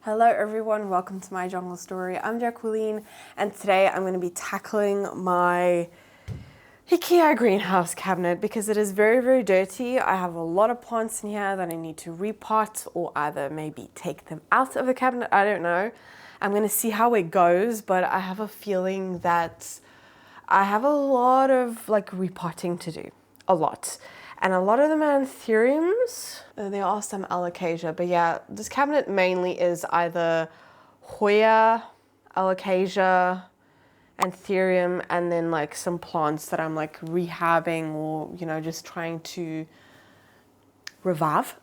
Hello everyone, welcome to my jungle story. I'm Jacqueline and today I'm going to be tackling my Ikea greenhouse cabinet because it is very dirty. I have a lot of plants in here that I need to repot or either maybe take them out of the cabinet, I don't know. I'm going to see how it goes, but I have a feeling that I have a lot of repotting to do, a lot. And a lot of them are anthuriums. There are some alocasia, but yeah, this cabinet mainly is either Hoya, alocasia, anthurium, and then some plants that I'm rehabbing or, just trying to revive.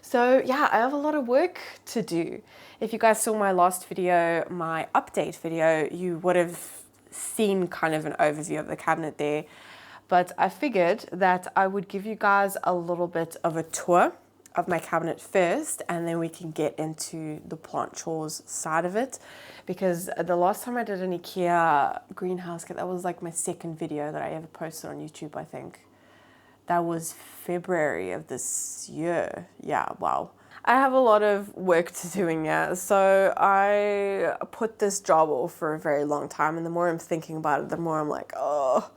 So yeah, I have a lot of work to do. If you guys saw my last video, my update video, you would have seen kind of an overview of the cabinet there. But I figured that I would give you guys a little bit of a tour of my cabinet first, and then we can get into the plant chores side of it. Because the last time I did an Ikea greenhouse, that was my second video that I ever posted on YouTube, I think. That was February of this year. Yeah, wow. I have a lot of work to do in here, so I put this job off for a very long time, and the more I'm thinking about it, the more I'm like, oh.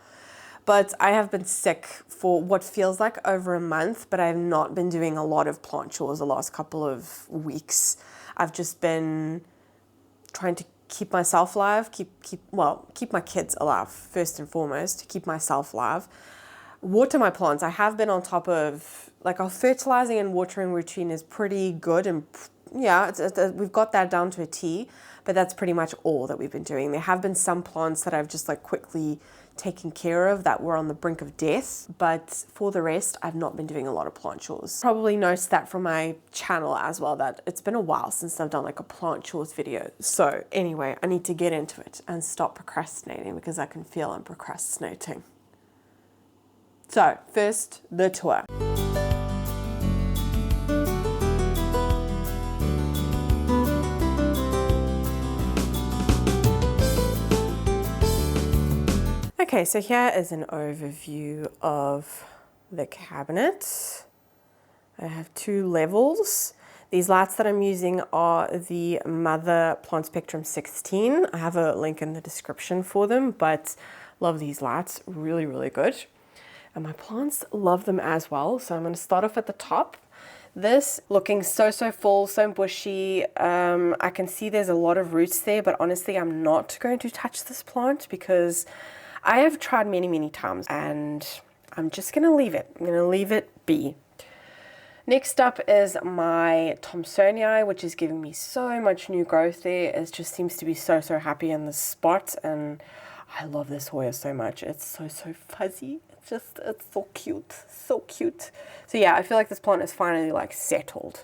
But I have been sick for what feels like over a month, but I have not been doing a lot of plant chores the last couple of weeks. I've just been trying to keep myself alive, keep my kids alive first and foremost, keep myself alive. Water my plants. I have been on top of, our fertilizing and watering routine is pretty good, and yeah, we've got that down to a T, but that's pretty much all that we've been doing. There have been some plants that I've just quickly taken care of that were on the brink of death, but for the rest, I've not been doing a lot of plant chores. Probably noticed that from my channel as well, that it's been a while since I've done a plant chores video. So anyway, I need to get into it and stop procrastinating because I can feel I'm procrastinating. So first, the tour. Okay, so here is an overview of the cabinet. I have two levels. These lights that I'm using are the Mother Planspectrum 16. I have a link in the description for them, but love these lights, really good. And my plants love them as well, so I'm going to start off at the top. This looking so full, so bushy. I can see there's a lot of roots there, but honestly, I'm not going to touch this plant because I have tried many times and I'm just going to leave it. I'm going to leave it be. Next up is my Thomsonii, which is giving me so much new growth there. It just seems to be so happy in this spot, and I love this Hoya so much. It's so fuzzy. It's so cute, so cute. So yeah, I feel like this plant is finally settled.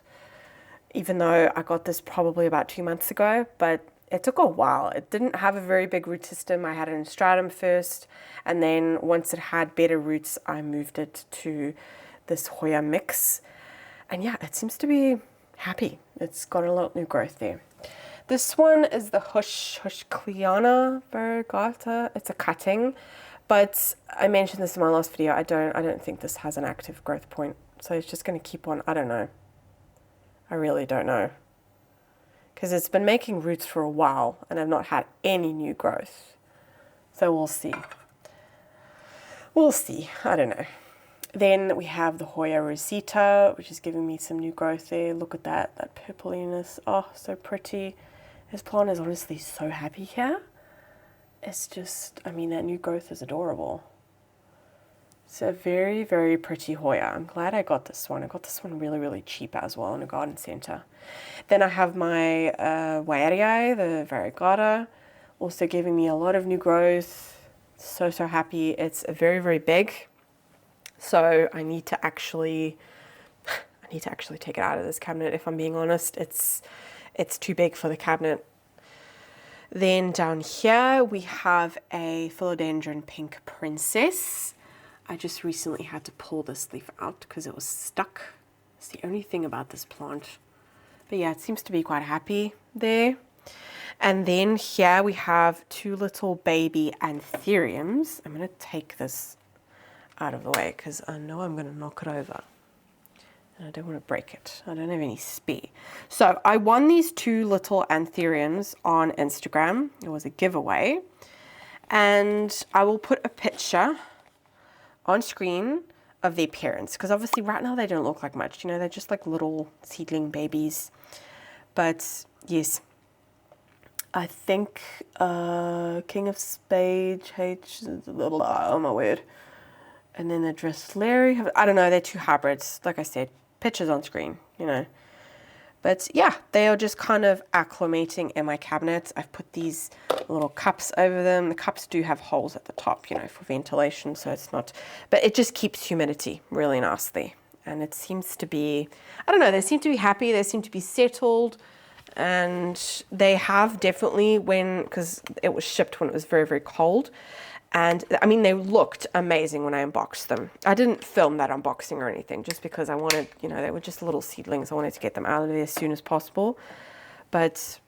Even though I got this probably about 2 months ago, but it took a while. It didn't have a very big root system. I had it in stratum first, and then once it had better roots, I moved it to this Hoya mix. And yeah, it seems to be happy. It's got a lot of new growth there. This one is the Hushcleana variegata. It's a cutting, but I mentioned this in my last video. I don't think this has an active growth point, so it's just going to keep on. I don't know. I really don't know, because it's been making roots for a while and I've not had any new growth. So we'll see. We'll see. I don't know. Then we have the Hoya rosita, which is giving me some new growth there. Look at that purpliness. Oh, so pretty. This plant is honestly so happy here. It's just, that new growth is adorable. It's a very pretty Hoya. I'm glad I got this one. I got this one really cheap as well in a garden center. Then I have my Wairii, the variegata, also giving me a lot of new growth. So happy. It's very big. So I need to actually take it out of this cabinet, if I'm being honest. It's too big for the cabinet. Then down here we have a philodendron pink princess. I just recently had to pull this leaf out because it was stuck. It's the only thing about this plant. But yeah, it seems to be quite happy there. And then here we have two little baby anthuriums. I'm going to take this out of the way because I know I'm going to knock it over. I don't want to break it. I don't have any spare. So I won these 2 little anthuriums on Instagram. It was a giveaway. And I will put a picture on screen of their parents, because obviously right now they don't look like much. You know, they're just like little seedling babies. But yes, I think King of Spades, oh my word. And then the Dressleri, I don't know, they're 2 hybrids. Like I said, pictures on screen, you know. But yeah, they are just kind of acclimating in my cabinets. I've put these little cups over them. The cups do have holes at the top, you know, for ventilation, so it's not, but it just keeps humidity really nicely. And it seems to be, I don't know, they seem to be happy, they seem to be settled, and they have definitely, because it was shipped when it was very, very cold. And I mean, they looked amazing when I unboxed them. I didn't film that unboxing or anything, just because I wanted, you know, they were just little seedlings. I wanted to get them out of there as soon as possible. But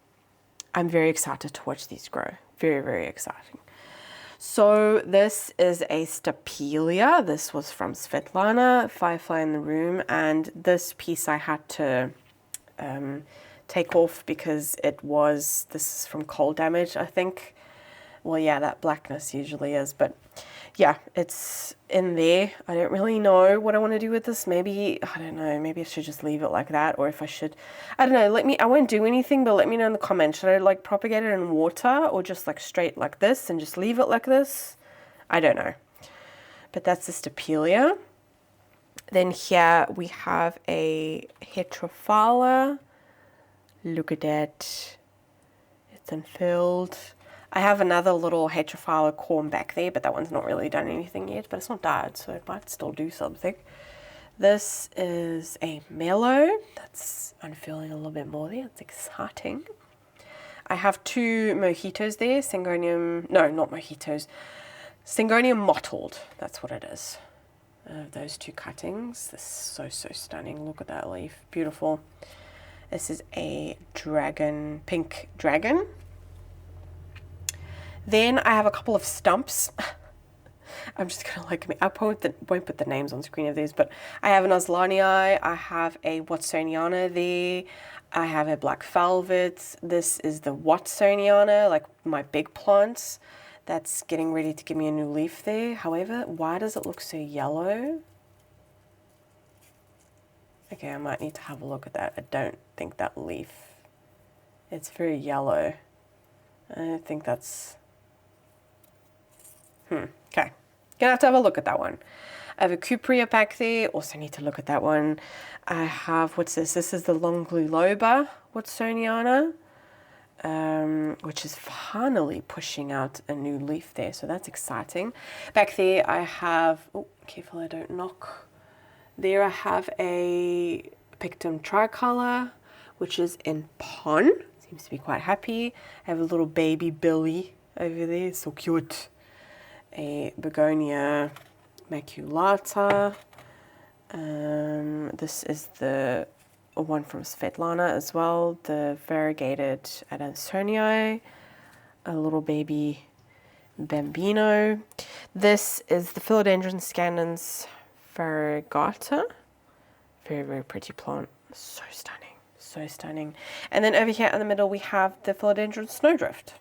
I'm very excited to watch these grow. Very, very exciting. So this is a Stapelia. This was from Svetlana, Firefly in the Room. And this piece I had to take off because this is from cold damage, I think. Well, yeah, that blackness usually is, but yeah, it's in there. I don't really know what I want to do with this. Maybe, I don't know, maybe I should just leave it like that, or if I should, I don't know, I won't do anything, but let me know in the comments. Should I like propagate it in water, or just like straight like this and just leave it like this? I don't know. But that's the Stapelia. Then here we have a Heterophylla. Look at that. It's unfilled. I have another little Heterophylla corm back there, but that one's not really done anything yet, but it's not died, so it might still do something. This is a Mellow. That's unfilling a little bit more there. It's exciting. I have 2 Mojitos there. Syngonium, no, not Mojitos. Syngonium mottled. That's what it is. Those 2 cuttings. This is so stunning. Look at that leaf. Beautiful. This is a dragon, pink dragon. Then I have a couple of stumps. I'm just gonna I won't put the names on screen of these, but I have an Oslanii, I have a Watsoniana there, I have a Black Velvet. This is the Watsoniana, like my big plants. That's getting ready to give me a new leaf there. However, why does it look so yellow? Okay, I might need to have a look at that. I don't think that leaf, it's very yellow. I don't think that's, okay. Gonna have a look at that one. I have a Cupria back there, also need to look at that one. I have, what's this? This is the Longuloba Watsoniana, which is finally pushing out a new leaf there, so that's exciting. Back there I have, oh, careful I don't knock. There I have a Pictum tricolor, which is in pon. Seems to be quite happy. I have a little baby Billy over there, so cute. A Begonia maculata. This is the one from Svetlana as well, the variegated Adansonii, a little baby Bambino. This is the Philodendron scandens variegata. Very, very pretty plant. So stunning. So stunning. And then over here in the middle we have the Philodendron Snowdrift,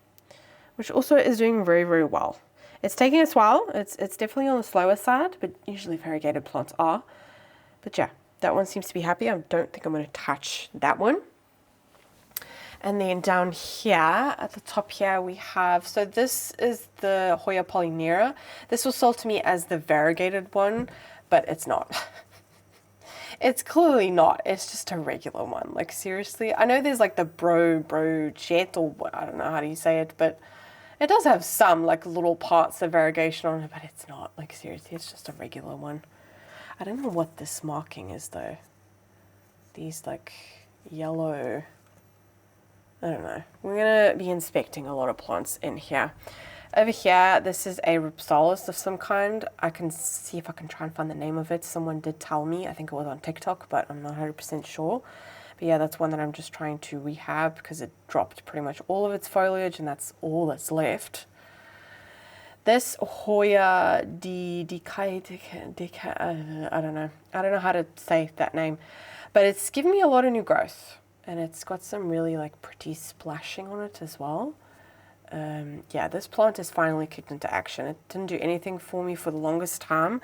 which also is doing very, very well. It's taking its while. It's definitely on the slower side, but usually variegated plants are. But yeah, that one seems to be happy. I don't think I'm going to touch that one. And then down here, at the top here, we have, so this is the Hoya polynera. This was sold to me as the variegated one, but it's not. It's clearly not. It's just a regular one. Like, seriously. I know there's like the brochet, or I don't know how do you say it, but it does have some like little parts of variegation on it, but it's not. Like, seriously, it's just a regular one. I don't know what this marking is though. These like yellow, I don't know. We're gonna be inspecting a lot of plants in here. Over here, this is a Rhipsalis of some kind. I can see if I can try and find the name of it. Someone did tell me, I think it was on TikTok, but I'm not 100% sure. But yeah, that's one that I'm just trying to rehab because it dropped pretty much all of its foliage and that's all that's left. This Hoya I don't know how to say that name, but it's given me a lot of new growth, and it's got some really like pretty splashing on it as well. Yeah, this plant is finally kicked into action. It didn't do anything for me for the longest time,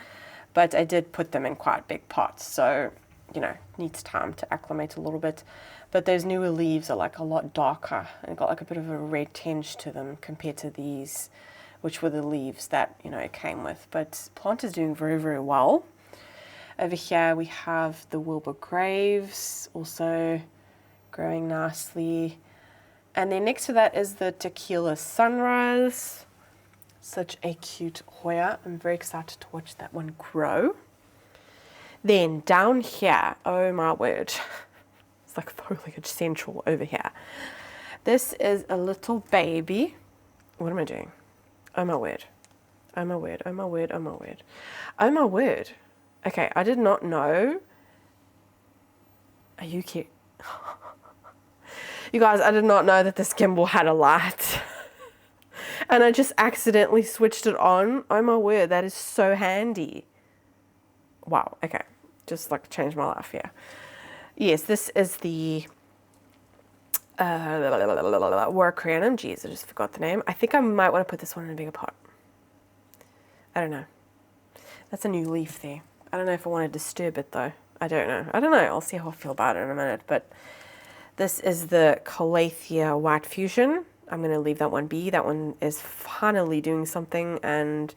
but I did put them in quite big pots, so you know, needs time to acclimate a little bit. But those newer leaves are like a lot darker and got like a bit of a red tinge to them compared to these, which were the leaves that, you know, it came with. But plant is doing very, very well. Over here we have the Wilbur Graves, also growing nicely. And then next to that is the Tequila Sunrise. Such a cute Hoya. I'm very excited to watch that one grow. Then down here, oh my word, it's like foliage central over here. This is a little baby. What am I doing? Oh my word. Oh my word. Oh my word. Oh my word. Oh my word. Okay, I did not know. Are you kidding? You guys, I did not know that this gimbal had a light. And I just accidentally switched it on. Oh my word, that is so handy. Wow, okay. Just like changed my life here. Yes, this is the Workranum. Jeez, I just forgot the name. I think I might want to put this one in a bigger pot. I don't know. That's a new leaf there. I don't know if I want to disturb it though. I don't know. I'll see how I feel about it in a minute. But this is the Calathea White Fusion. I'm going to leave that one be. That one is finally doing something and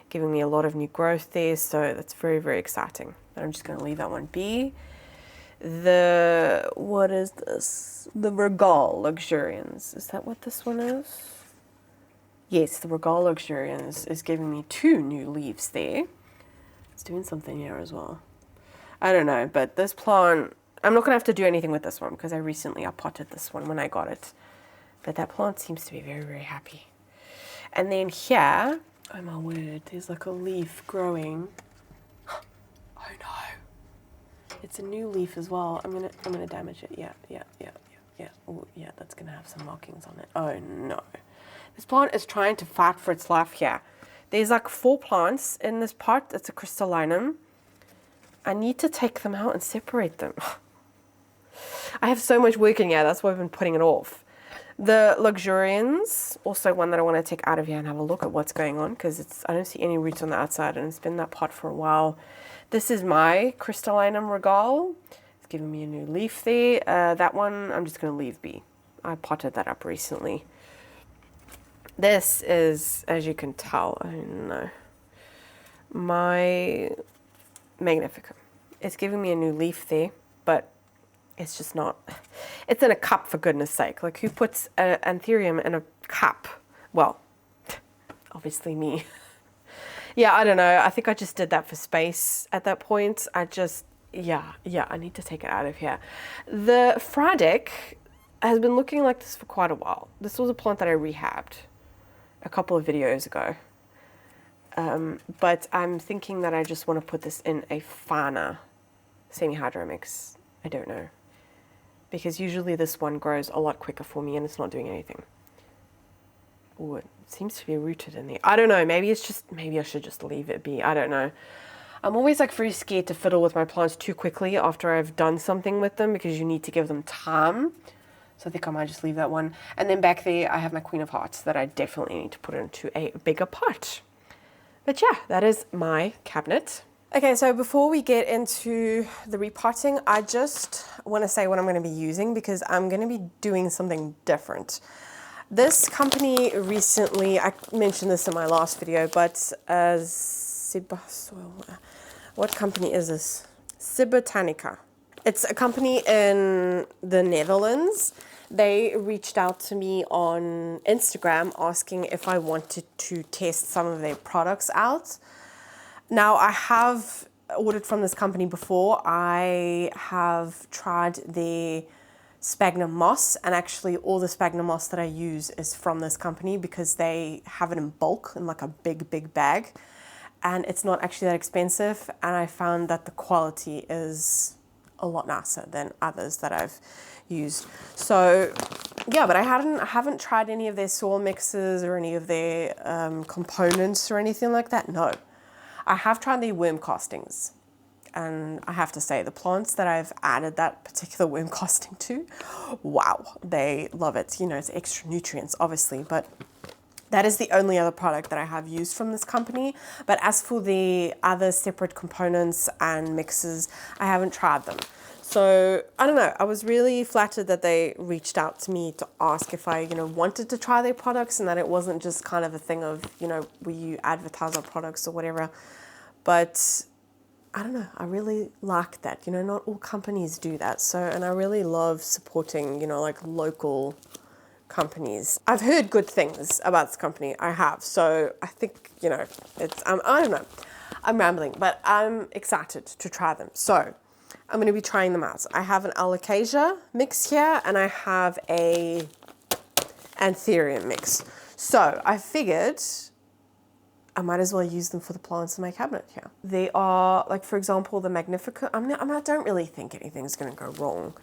giving me a lot of new growth there. So that's very, very exciting. But I'm just going to leave that one be. What is this? The Regal Luxurians. Is that what this one is? Yes, the Regal Luxurians is giving me 2 new leaves there. It's doing something here as well. I don't know, but this plant, I'm not going to have to do anything with this one because I recently uppotted this one when I got it. But that plant seems to be very, very happy. And then here, oh my word, there's like a leaf growing. Oh no. It's a new leaf as well. I'm gonna damage it. Yeah. Oh yeah, that's gonna have some markings on it. Oh no. This plant is trying to fight for its life here. There's like 4 plants in this pot. It's a crystallinum. I need to take them out and separate them. I have so much work in here. That's why I've been putting it off. The Luxurians, also one that I want to take out of here and have a look at what's going on because I don't see any roots on the outside and it's been in that pot for a while. This is my Crystallinum Regal. It's giving me a new leaf there. That one I'm just going to leave be. I potted that up recently. This is, as you can tell, oh no, my Magnificum. It's giving me a new leaf there, but it's just not, it's in a cup for goodness sake. Like who puts an anthurium in a cup? Well, obviously me. Yeah, I don't know. I think I just did that for space at that point. I need to take it out of here. The Fradic has been looking like this for quite a while. This was a plant that I rehabbed a couple of videos ago. But I'm thinking that I just want to put this in a finer semi-hydro mix. I don't know. Because usually this one grows a lot quicker for me and it's not doing anything. Oh, it seems to be rooted in there. I don't know. Maybe I should just leave it be. I don't know. I'm always like very scared to fiddle with my plants too quickly after I've done something with them because you need to give them time. So I think I might just leave that one. And then back there, I have my Queen of Hearts that I definitely need to put into a bigger pot. But yeah, that is my cabinet. Okay, so before we get into the repotting, I just want to say what I'm going to be using because I'm going to be doing something different. This company recently, I mentioned this in my last video, but what company is this? Cibotanica. It's a company in the Netherlands. They reached out to me on Instagram asking if I wanted to test some of their products out. Now, I have ordered from this company before. I have tried their sphagnum moss, and actually all the sphagnum moss that I use is from this company because they have it in bulk in like a big bag, and it's not actually that expensive, and I found that the quality is a lot nicer than others that I've used. So yeah, but I haven't tried any of their soil mixes or any of their components or anything like that. No, I have tried their worm castings, and I have to say the plants that I've added that particular worm casting to, wow, they love it. You know, it's extra nutrients, obviously, but that is the only other product that I have used from this company. But as for the other separate components and mixes, I haven't tried them. So I don't know, I was really flattered that they reached out to me to ask if I, you know, wanted to try their products, and that it wasn't just kind of a thing of, you know, will you advertise our products or whatever. But I don't know, I really like that. You know, not all companies do that. So, and I really love supporting, you know, like local companies. I've heard good things about this company, I have. So I think, you know, it's, I don't know, I'm rambling, but I'm excited to try them. So I'm going to be trying them out. I have an Alocasia mix here, and I have a Anthurium mix. So I figured I might as well use them for the plants in my cabinet here. They are, like, for example, the Magnificent. I don't really think anything's going to go wrong,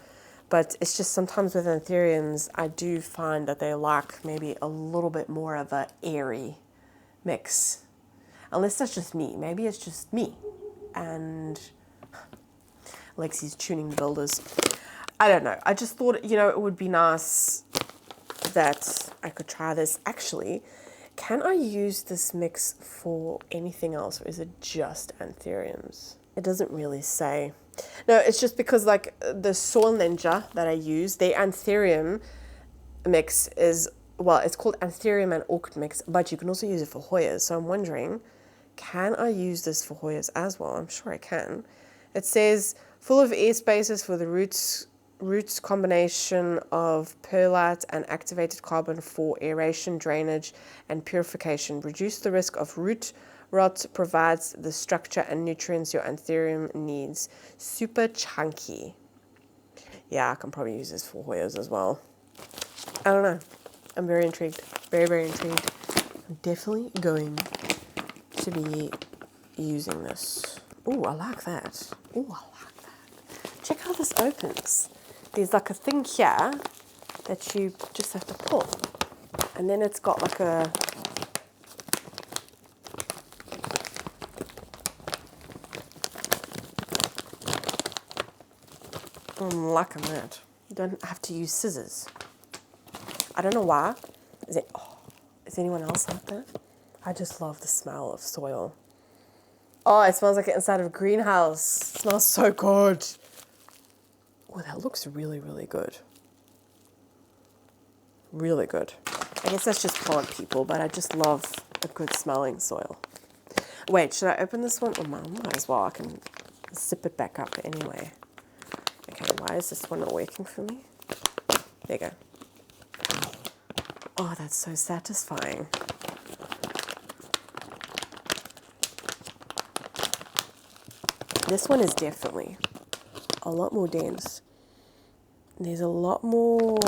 but it's just sometimes with Anthuriums, I do find that they like maybe a little bit more of a airy mix. Unless that's just me. Maybe it's just me. And Lexi's tuning the builders. I don't know. I just thought, you know, it would be nice that I could try this. Actually, can I use this mix for anything else, or is it just Anthuriums? It doesn't really say. No, it's just because, like, the Soil Ninja that I use, the Anthurium mix is, well, it's called Anthurium and Orchid mix, but you can also use it for Hoyas. So I'm wondering, can I use this for Hoyas as well? I'm sure I can. It says full of air spaces for the roots combination of perlite and activated carbon for aeration, drainage, and purification. Reduce the risk of root rot, provides the structure and nutrients your Anthurium needs. Super chunky. Yeah, I can probably use this for Hoyas as well. I don't know. I'm very intrigued. Very, very intrigued. I'm definitely going to be using this. Ooh, I like that. Ooh, I like that. Check how this opens. There's like a thing here that you just have to pull. And then it's got like a... I'm liking that. You don't have to use scissors. I don't know why. Is anyone else like that? I just love the smell of soil. Oh, it smells like it inside of a greenhouse. It smells so good. Oh, that looks really, really good. Really good. I guess that's just plant people, but I just love a good smelling soil. Wait, should I open this one? Oh, might as well. I can zip it back up anyway. Okay, why is this one not working for me? There you go. Oh, that's so satisfying. This one is definitely a lot more dense. There's a lot more,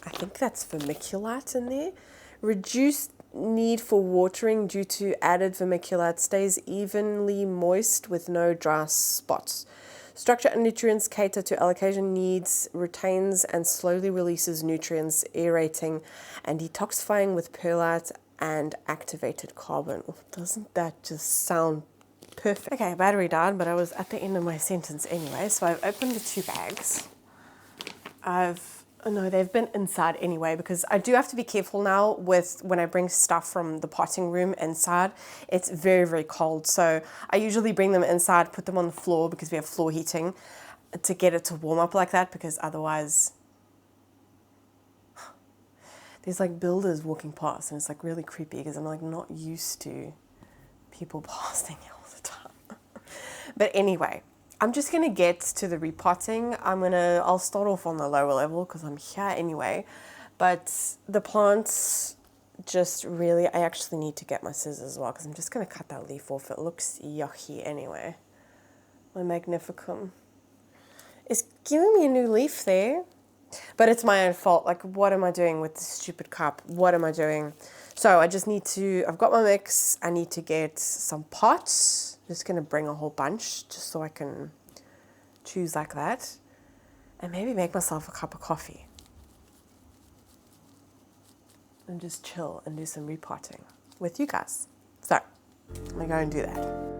I think that's vermiculite in there. Reduced need for watering due to added vermiculite, stays evenly moist with no dry spots. Structure and nutrients cater to Alocasia needs, retains and slowly releases nutrients, aerating and detoxifying with perlite and activated carbon. Doesn't that just sound perfect? Okay, battery died, but I was at the end of my sentence anyway. So I've opened the 2 bags. No, they've been inside anyway, because I do have to be careful now with when I bring stuff from the potting room inside. It's very, very cold. So I usually bring them inside, put them on the floor because we have floor heating to get it to warm up like that, because otherwise there's like builders walking past and it's like really creepy because I'm like not used to people passing all the time. But anyway, I'm just going to get to the repotting. I'll start off on the lower level because I'm here anyway. But the plants just really, I actually need to get my scissors as well because I'm just going to cut that leaf off. It looks yucky anyway. My Magnificum is giving me a new leaf there. But it's my own fault. Like, what am I doing with this stupid cup? What am I doing? So I just need to, I've got my mix. I need to get some pots. I'm just going to bring a whole bunch just so I can choose like that. And maybe make myself a cup of coffee. and just chill and do some repotting with you guys. So I'm gonna go and do that.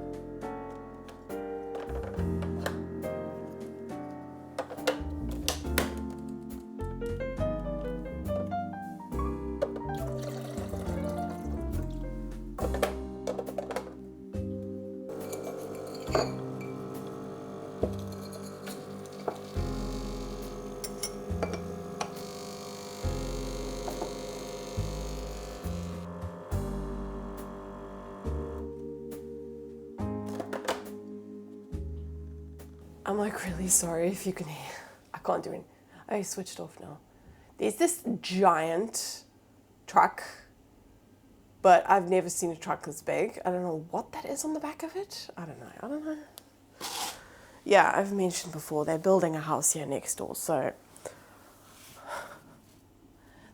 I'm like really sorry if you can hear. I can't do it. I switched off now. There's this giant truck, but I've never seen a truck this big. I don't know what that is on the back of it. I don't know. Yeah, I've mentioned before, they're building a house here next door, so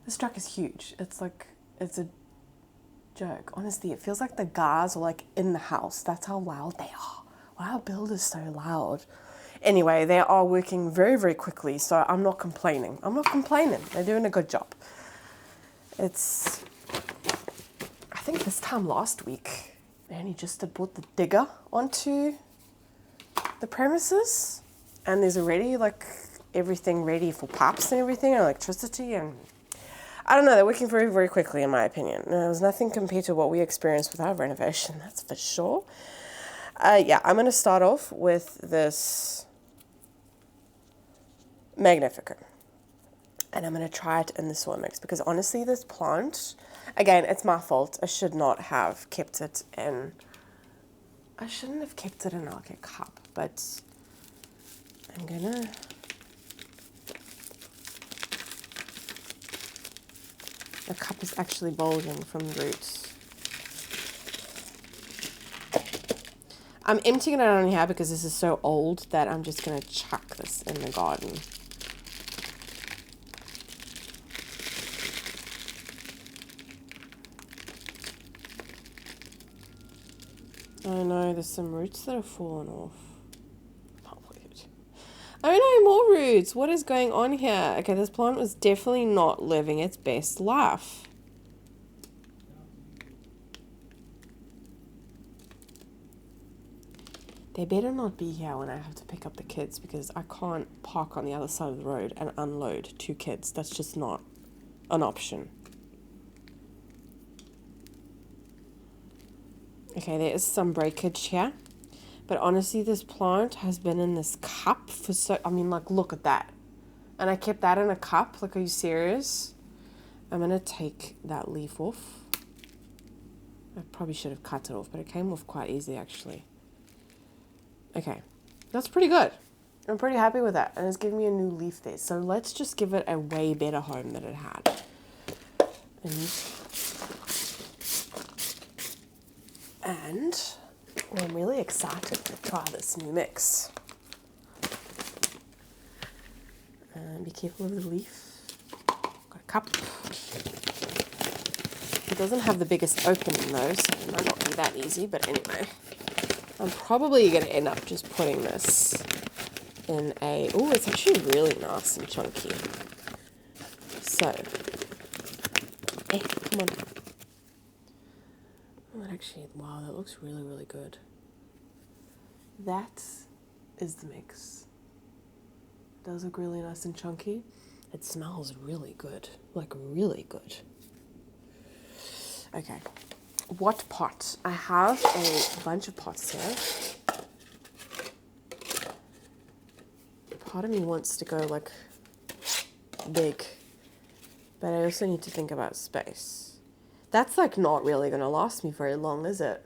this truck is huge. It's a joke. Honestly, it feels like the guys are like in the house. That's how loud they are. Why are builders so loud? Anyway, they are working very, very quickly, so I'm not complaining. They're doing a good job. I think this time last week, they only just had brought the digger onto the premises, and there's already like everything ready for pipes and everything, and electricity, and I don't know, they're working very, very quickly in my opinion. There was nothing compared to what we experienced with our renovation, that's for sure. Yeah, I'm going to start off with this Magnificum. And I'm going to try it in the soil mix because honestly, this plant, again, it's my fault. I shouldn't have kept it in like a cup, but I'm going to the cup is actually bulging from the roots. I'm emptying it out on here because this is so old that I'm just going to chuck this in the garden. Oh no, there's some roots that have fallen off. Oh, weird. Oh no, more roots. What is going on here? Okay, this plant was definitely not living its best life. They better not be here when I have to pick up the kids because I can't park on the other side of the road and unload 2 kids. That's just not an option. Okay, there is some breakage here. But honestly, this plant has been in this cup for look at that. And I kept that in a cup. Like, are you serious? I'm going to take that leaf off. I probably should have cut it off, but it came off quite easily, actually. Okay, that's pretty good. I'm pretty happy with that. And it's giving me a new leaf there. So let's just give it a way better home than it had. And I'm really excited to try this new mix. And be careful of the leaf. Got a cup. It doesn't have the biggest opening though, so it might not be that easy, but anyway. I'm probably going to end up just putting this in a... Oh, it's actually really nice and chunky. So, come on. Oh, actually, wow, that looks really, really good. That is the mix. It does look really nice and chunky. It smells really good, like really good. Okay. What pot? I have a bunch of pots here. Part of me wants to go like big, but I also need to think about space. That's like not really going to last me very long, is it?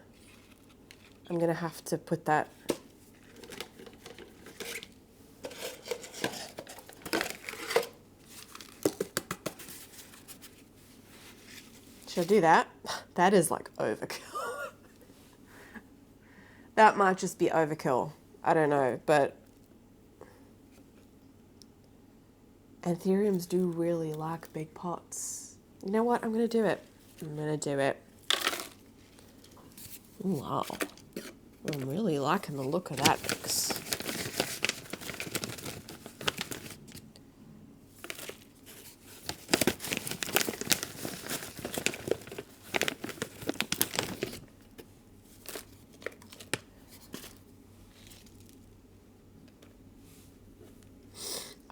I'm going to have to put that... Should I do that? That is like overkill. That might just be overkill. I don't know, but anthuriums do really like big pots. You know what? I'm going to do it. I'm going to do it. Ooh, wow. I'm really liking the look of that mix.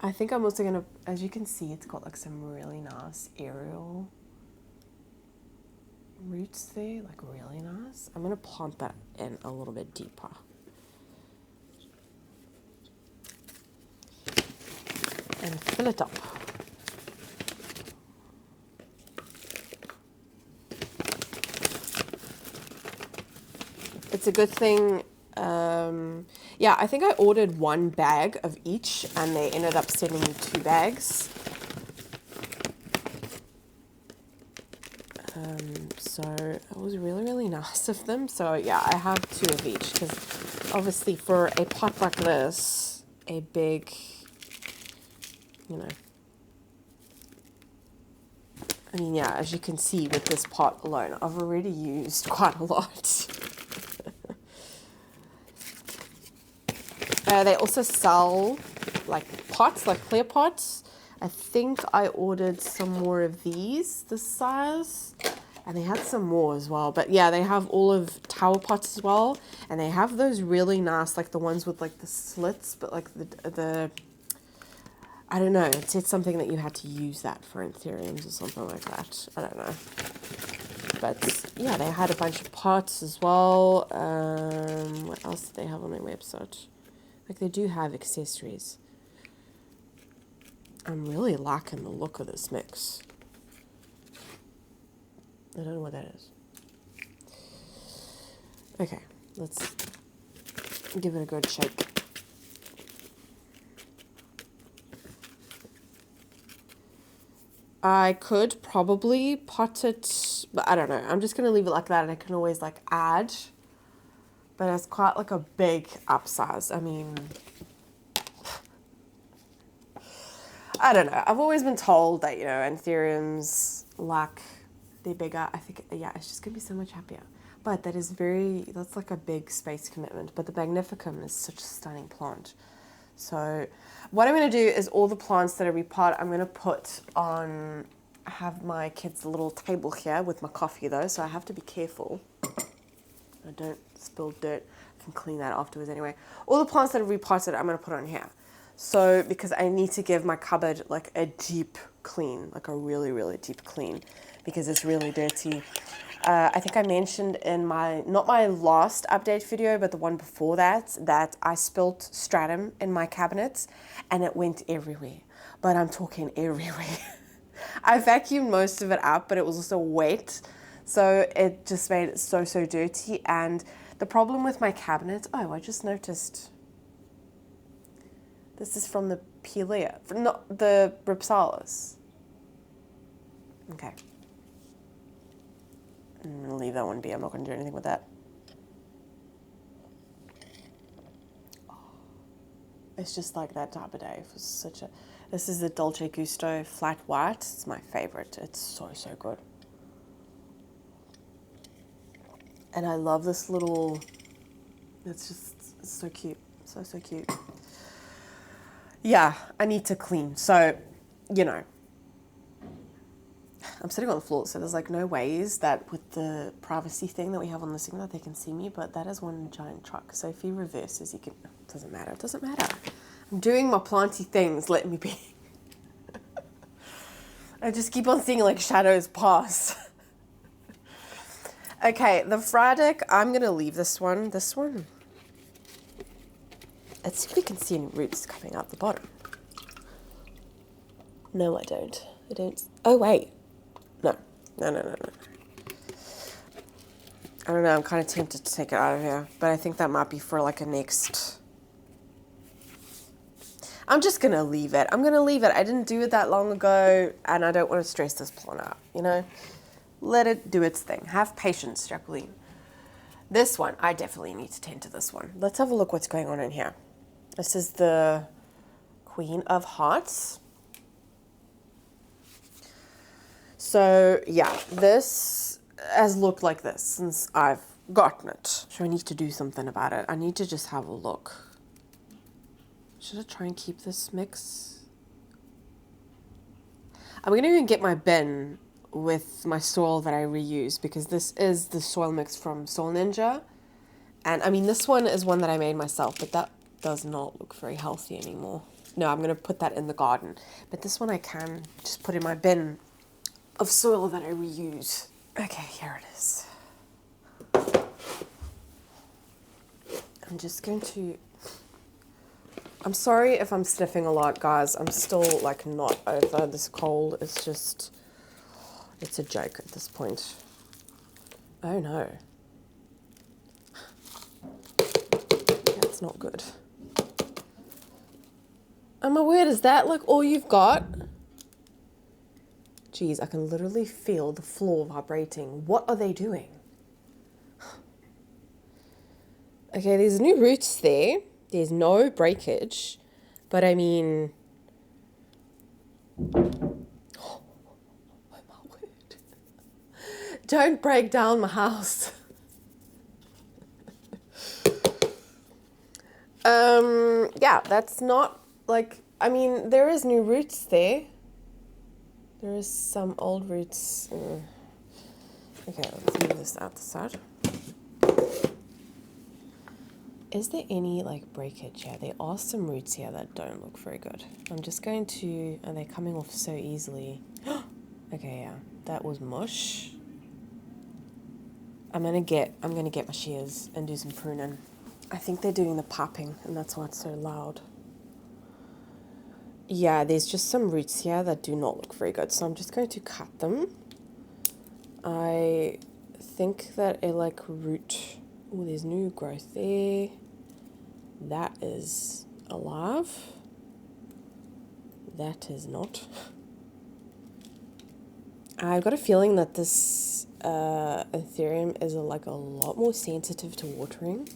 I think I'm also gonna, as you can see, it's got like some really nice aerial roots there, like really nice. I'm gonna plant that in a little bit deeper. And fill it up. It's a good thing. Yeah, I think I ordered 1 bag of each and they ended up sending me 2 bags. So it was really, really nice of them. So yeah, I have 2 of each because obviously for a pot like this, a big, you know, I mean, yeah, as you can see with this pot alone, I've already used quite a lot. They also sell like pots, like clear pots. I think I ordered some more of these, this size, and they had some more as well. But yeah, they have all of tower pots as well, and they have those really nice, like the ones with like the slits, but like the I don't know, it said something that you had to use that for anthuriums or something like that. I don't know. But yeah, they had a bunch of pots as well. What else did they have on their website? Like they do have accessories. I'm really liking the look of this mix. I don't know what that is. Okay, let's give it a good shake. I could probably pot it, but I don't know. I'm just going to leave it like that and I can always like add. But it's quite like a big upsize. I mean, I don't know. I've always been told that, you know, anthuriums, like, they're bigger. I think, yeah, it's just going to be so much happier. But that is that's like a big space commitment. But the Magnificum is such a stunning plant. So what I'm going to do is all the plants that I repot, I'm going to put on, I have my kids' little table here with my coffee though, so I have to be careful. I don't spill dirt. I can clean that afterwards anyway. All the plants that I've repotted, I'm going to put on here. So, because I need to give my cupboard like a deep clean, like a really, really deep clean, because it's really dirty. I think I mentioned in not my last update video, but the one before that, that I spilt stratum in my cabinets and it went everywhere. But I'm talking everywhere. I vacuumed most of it up, but it was also wet. So it just made it so, so dirty. And the problem with my cabinet, oh, I just noticed, this is from the Pelea, not the Ripsalis. Okay. I'm going to leave that one be. I'm not going to do anything with that. Oh, it's just like that type of day. It was such a... This is the Dolce Gusto flat white. It's my favorite. It's so, so good. And I love this little... It's so cute. So, so cute. Yeah, I need to clean. So, you know... I'm sitting on the floor, so there's like no ways that with the privacy thing that we have on the signal that they can see me, but that is one giant truck. So if he reverses, he can, it doesn't matter, it doesn't matter. I'm doing my planty things, let me be. I just keep on seeing like shadows pass. Okay, the Friedic, I'm gonna leave this one. Let's see if we can see any roots coming out the bottom. No, I don't. Oh wait. No. I don't know, I'm kind of tempted to take it out of here, but I think that might be for like a next... I'm just going to leave it. I didn't do it that long ago, and I don't want to stress this plant out, you know? Let it do its thing. Have patience, Jacqueline. This one, I definitely need to tend to this one. Let's have a look what's going on in here. This is the Queen of Hearts. So yeah, this has looked like this since I've gotten it. So I need to do something about it. I need to just have a look. Should I try and keep this mix? I'm gonna even get my bin with my soil that I reuse, because this is the soil mix from Soil Ninja. And I mean, this one is one that I made myself, but that does not look very healthy anymore. No, I'm going to put that in the garden. But this one I can just put in my bin of soil that I reuse. Okay, here it is. I'm just going to... I'm sorry if I'm sniffing a lot, guys. I'm still, like, not over this cold. It's just... It's a joke at this point. Oh, no. That's not good. Oh my word, is that like all you've got? Jeez, I can literally feel the floor vibrating. What are they doing? Okay, there's new roots there. There's no breakage. But I mean... Oh my word. Don't break down my house. Yeah, that's not like... I mean, there is new roots there. There is some old roots. Okay, let's move this out the side. Is there any like breakage here? There are some roots here that don't look very good. I'm just going to, and they're coming off so easily. Okay, yeah, that was mush. I'm gonna get my shears and do some pruning. I think they're doing the popping, and that's why it's so loud. Yeah, there's just some roots here that do not look very good, so I'm just going to cut them. I think that a like root... Oh, there's new growth there. That is alive. That is not. I've got a feeling that this Anthurium is like a lot more sensitive to watering,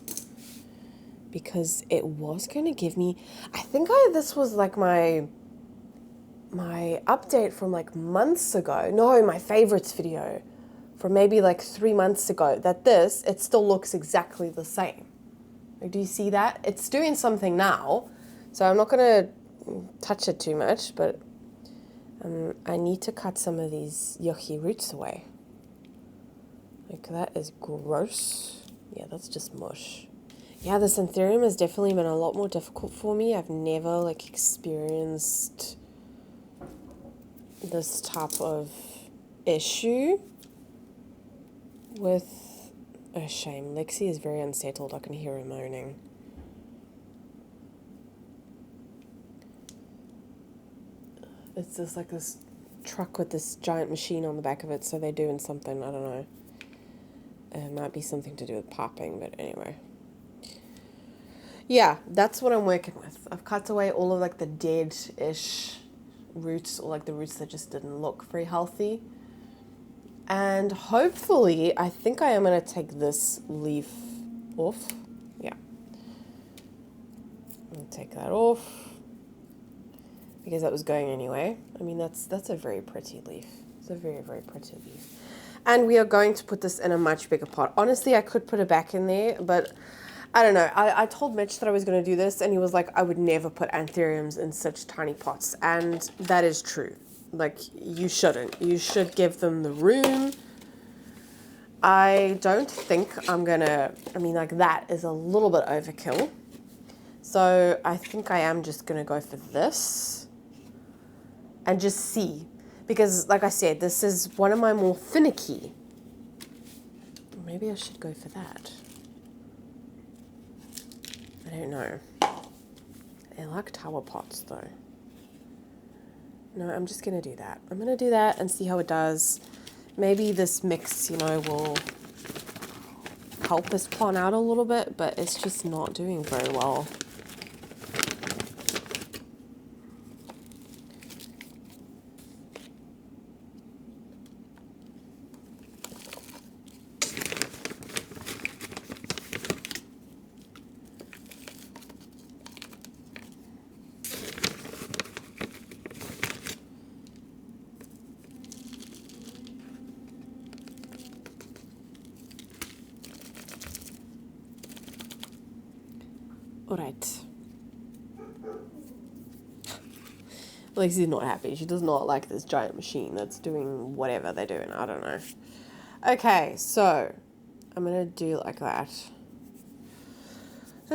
because it was going to give me... I think this was like my update from like months ago. No, my favorites video from maybe like 3 months ago, that it still looks exactly the same. Like, do you see that? It's doing something now, so I'm not going to touch it too much, but I need to cut some of these yucky roots away. Like, that is gross. Yeah, that's just mush. Yeah, this Anthurium has definitely been a lot more difficult for me. I've never like experienced this type of issue with... Oh, shame. Lexi is very unsettled. I can hear her moaning. It's just like this truck with this giant machine on the back of it, so they're doing something, I don't know. It might be something to do with popping, but anyway. Yeah, that's what I'm working with. I've cut away all of like the dead-ish roots, or like the roots that just didn't look very healthy. And hopefully, I think I am going to take this leaf off. Yeah. I'm going to take that off, because that was going anyway. I mean, that's a very pretty leaf. It's a very, very pretty leaf. And we are going to put this in a much bigger pot. Honestly, I could put it back in there, but I don't know. I told Mitch that I was going to do this, and he was like, I would never put Anthuriums in such tiny pots. And that is true. Like, you shouldn't. You should give them the room. I don't think I'm going to... I mean, like, that is a little bit overkill. So I think I am just going to go for this and just see. Because, like I said, this is one of my more finicky. Maybe I should go for that. I don't know. I like tower pots, though. No, I'm just going to do that. I'm going to do that and see how it does. Maybe this mix, you know, will help this plant out a little bit, but it's just not doing very well. Alright. Lexi's not happy. She does not like this giant machine that's doing whatever they're doing. I don't know. Okay, so I'm going to do like that. So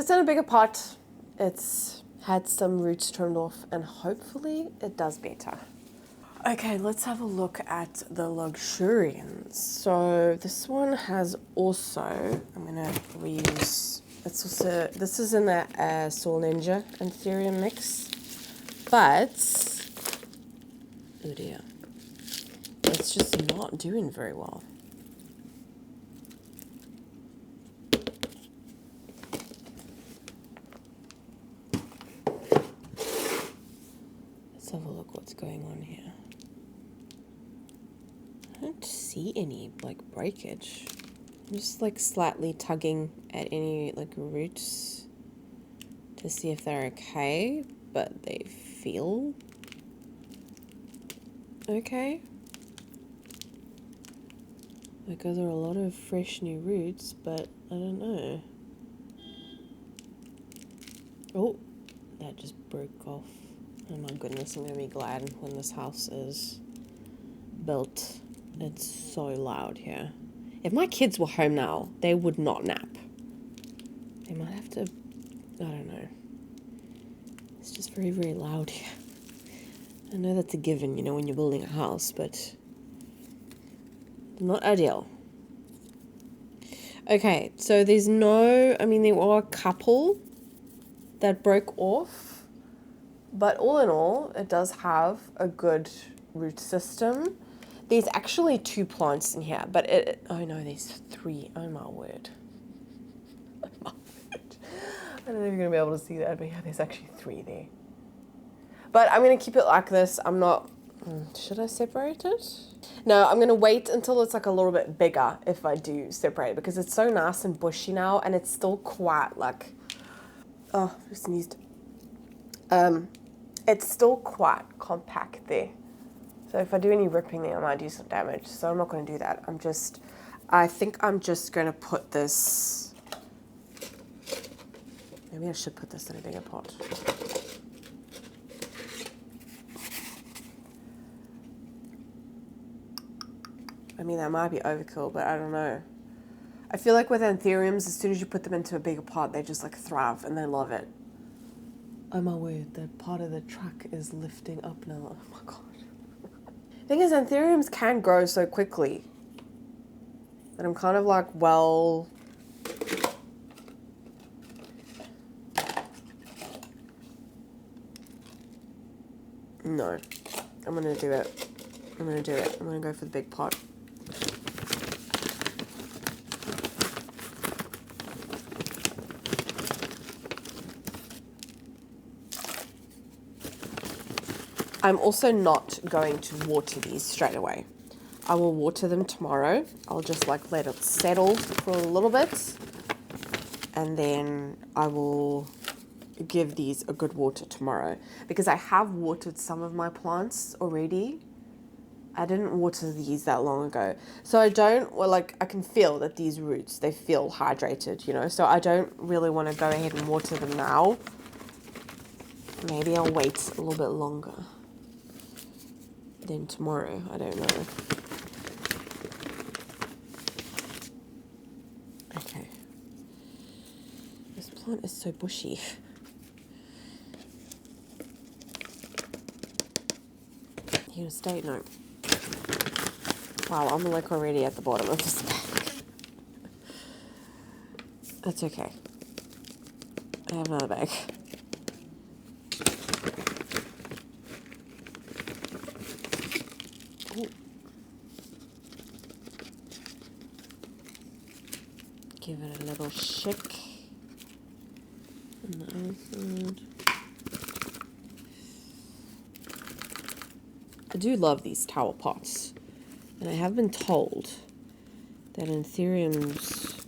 it's in a bigger pot. It's had some roots trimmed off, and hopefully it does better. Okay, let's have a look at the luxurians. So this one has also, I'm gonna reuse, it's also, this is in the Soul Ninja Anthurium mix, but, oh dear, it's just not doing very well. Let's have a look what's going on here. I don't see any like breakage. I'm just like slightly tugging at any like roots to see if they're okay, but they feel okay. Like those are a lot of fresh new roots, but I don't know. Oh, that just broke off. Oh my goodness, I'm gonna be glad when this house is built. It's so loud here. If my kids were home now, they would not nap. They might have to, I don't know. It's just very, very loud here. I know that's a given, you know, when you're building a house, but not ideal. Okay, so there's no, I mean, there were a couple that broke off, but all in all, it does have a good root system. There's actually 2 plants in here, but oh no, there's 3. Oh my word. Oh my word. I don't know if you're going to be able to see that, but yeah, there's actually 3 there. But I'm going to keep it like this. I'm not, should I separate it? No, I'm going to wait until it's like a little bit bigger if I do separate it, because it's so nice and bushy now, and it's still quite like, oh, I sneezed. It's still quite compact there. So if I do any ripping there, I might do some damage. So I'm not going to do that. I think I'm just going to put this, maybe I should put this in a bigger pot. I mean, that might be overkill, but I don't know. I feel like with anthuriums, as soon as you put them into a bigger pot, they just like thrive and they love it. Oh my word, the part of the truck is lifting up now. Oh my god. The thing is, anthuriums can grow so quickly that I'm kind of like, well, no, I'm gonna do it. I'm gonna do it. I'm gonna go for the big pot. I'm also not going to water these straight away. I will water them tomorrow. I'll just like let it settle for a little bit, and then I will give these a good water tomorrow, because I have watered some of my plants already. I didn't water these that long ago. So I don't, well, like I can feel that these roots, they feel hydrated, you know, so I don't really want to go ahead and water them now. Maybe I'll wait a little bit longer than tomorrow, I don't know. Okay. This plant is so bushy. You gonna stay? No. Wow, I'm like already at the bottom of this bag. That's okay. I have another bag. Ooh. Give it a little shake. And the other side. I do love these tower pots. And I have been told that anthuriums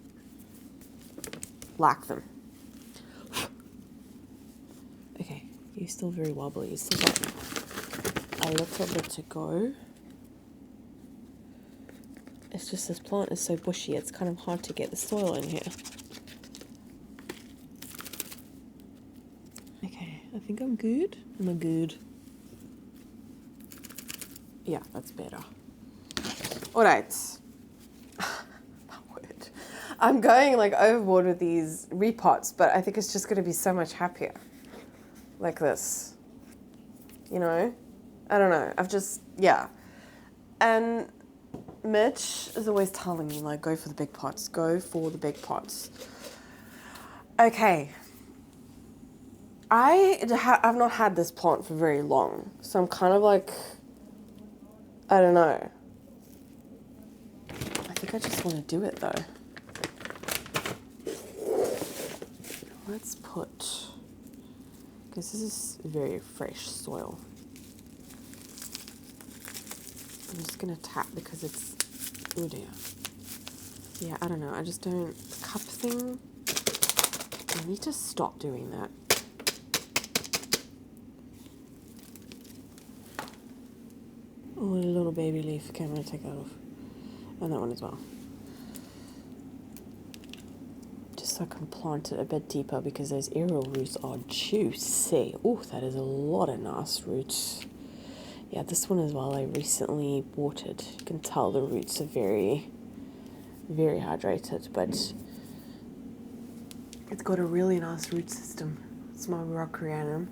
like them. Okay, you're still very wobbly. You still got a little bit to go. It's just this plant is so bushy, it's kind of hard to get the soil in here. Okay, I think I'm good. Am I good? Yeah, that's better. All right. My word. I'm going like overboard with these repots, but I think it's just going to be so much happier. like this, you know? I don't know. I've just, yeah. And Mitch is always telling me, like, go for the big pots. Go for the big pots. Okay. I've not had this plant for very long. So I'm kind of like, I don't know. I think I just want to do it, though. Let's put, because this is very fresh soil. I'm just going to tap because it's, oh dear. Yeah, I don't know. I just don't, the cup thing, I need to stop doing that. Oh, a little baby leaf. Okay, I'm going to take that off. And that one as well. Just so I can plant it a bit deeper because those aerial roots are juicy. Oh, that is a lot of nice roots. Yeah, this one as well, I recently watered. You can tell the roots are very, very hydrated, but it's got a really nice root system. It's my Rockrianum.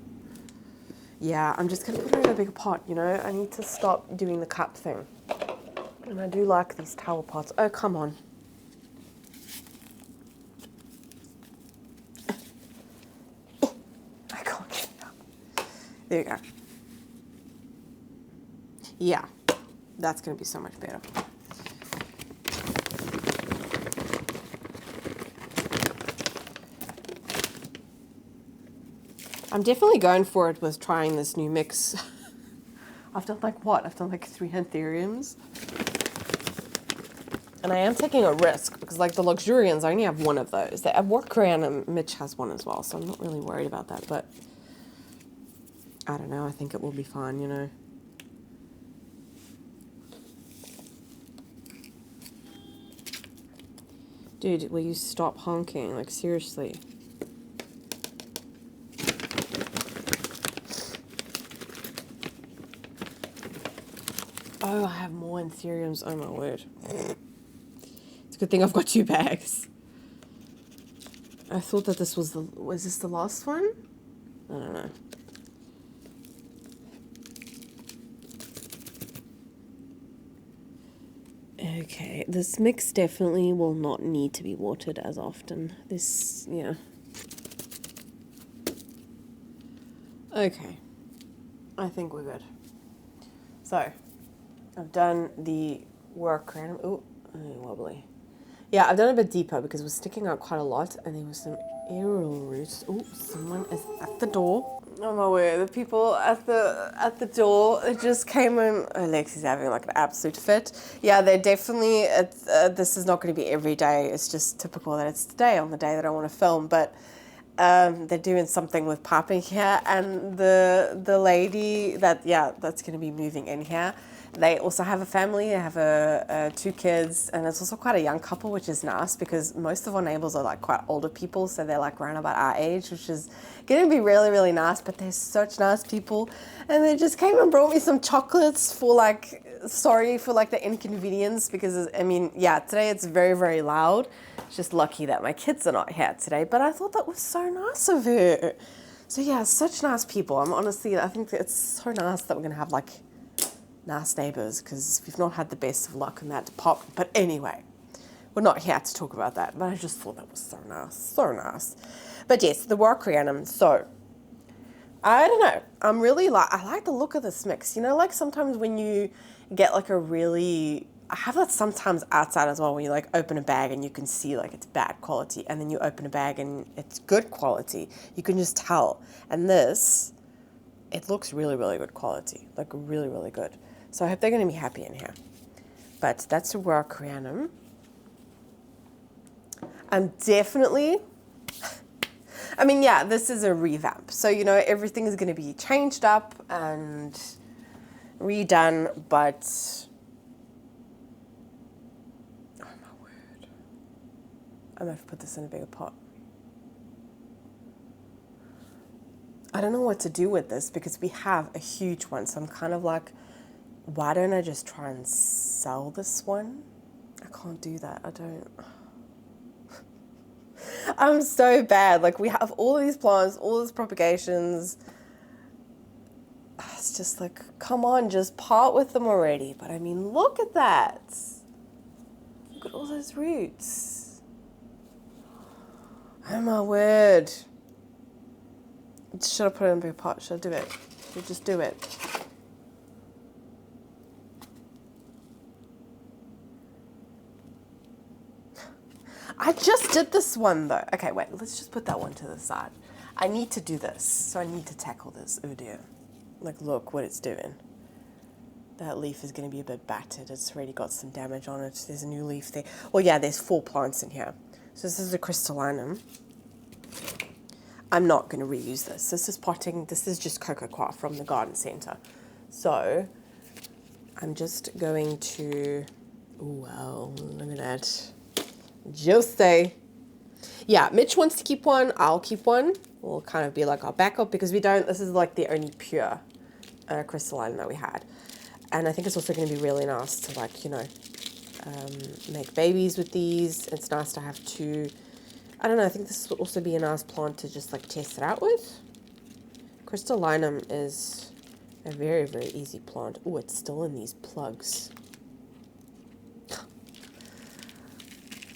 Yeah, I'm just going to put it in a bigger pot, you know? I need to stop doing the cup thing. And I do like these towel pots. Oh, come on. I can't get it up. There you go. Yeah, that's going to be so much better. I'm definitely going for it with trying this new mix. I've done like what? I've done like 3 Anthuriums. And I am taking a risk because like the Luxurians, I only have one of those. At Workaround, Mitch has one as well, so I'm not really worried about that. But I don't know, I think it will be fine, you know. Dude, will you stop honking? Like, seriously. Oh, I have more Anthuriums. Oh, my word. It's a good thing I've got 2 bags. I thought that this was this the last one? I don't know. Okay, this mix definitely will not need to be watered as often. This, yeah. Okay, I think we're good. So, I've done the work random. Oh, wobbly. Yeah, I've done a bit deeper because it was sticking out quite a lot and there was some aerial roots. Oh, someone is at the door. Oh my word, the people at the door, it just came in. Alexi's having like an absolute fit. Yeah, they're definitely, this is not going to be every day. It's just typical that it's today on the day that I want to film. But they're doing something with piping here. And the lady that's going to be moving in here, they also have a family. They have 2 kids, and it's also quite a young couple, which is nice because most of our neighbors are like quite older people, so they're like around about our age, which is going to be really, really nice. But they're such nice people, and they just came and brought me some chocolates for like, sorry for like the inconvenience because I mean, yeah, today it's very, very loud. It's just lucky that my kids are not here today, but I thought that was so nice of her. So yeah, such nice people. I think that it's so nice that we're going to have like nice neighbours because we've not had the best of luck in that department. But anyway, we're not here to talk about that, but I just thought that was so nice, so nice. But yes, the Workaround. So, I don't know, I like the look of this mix. You know, like sometimes when you get like I have that sometimes outside as well, when you like open a bag and you can see like it's bad quality, and then you open a bag and it's good quality. You can just tell. And this, it looks really, really good quality, like really, really good. So I hope they're going to be happy in here. But that's a Workaround. I'm definitely, I mean, yeah, this is a revamp. So, you know, everything is going to be changed up and redone, but, oh my word. I'm going to have to put this in a bigger pot. I don't know what to do with this because we have a huge one. So I'm kind of like, why don't I just try and sell this one? I can't do that. I'm so bad. Like, we have all these plants, all these propagations. It's just like, come on, just part with them already. But I mean, look at that. Look at all those roots. Oh my word. Should I put it in a big pot? Should I do it? Should I just do it? I just did this one though. Okay, wait, let's just put that one to the side. I need to do this, so I need to tackle this. Oh dear. Like, look what it's doing. That leaf is going to be a bit battered. It's already got some damage on it. There's a new leaf there. Well, yeah, there's 4 plants in here. So this is a crystallinum. I'm not going to reuse this. This is potting. This is just cocoa coir from the garden centre. So I'm just going to... Oh, wow, look at that. Just say, yeah, Mitch wants to keep one, I'll keep one. We'll kind of be like our backup because we don't, this is like the only pure crystalline that we had. And I think it's also going to be really nice to, like, you know, make babies with these. It's nice to have 2, I don't know, I think this would also be a nice plant to just like test it out with. Crystallinum is a very, very easy plant. Oh, it's still in these plugs.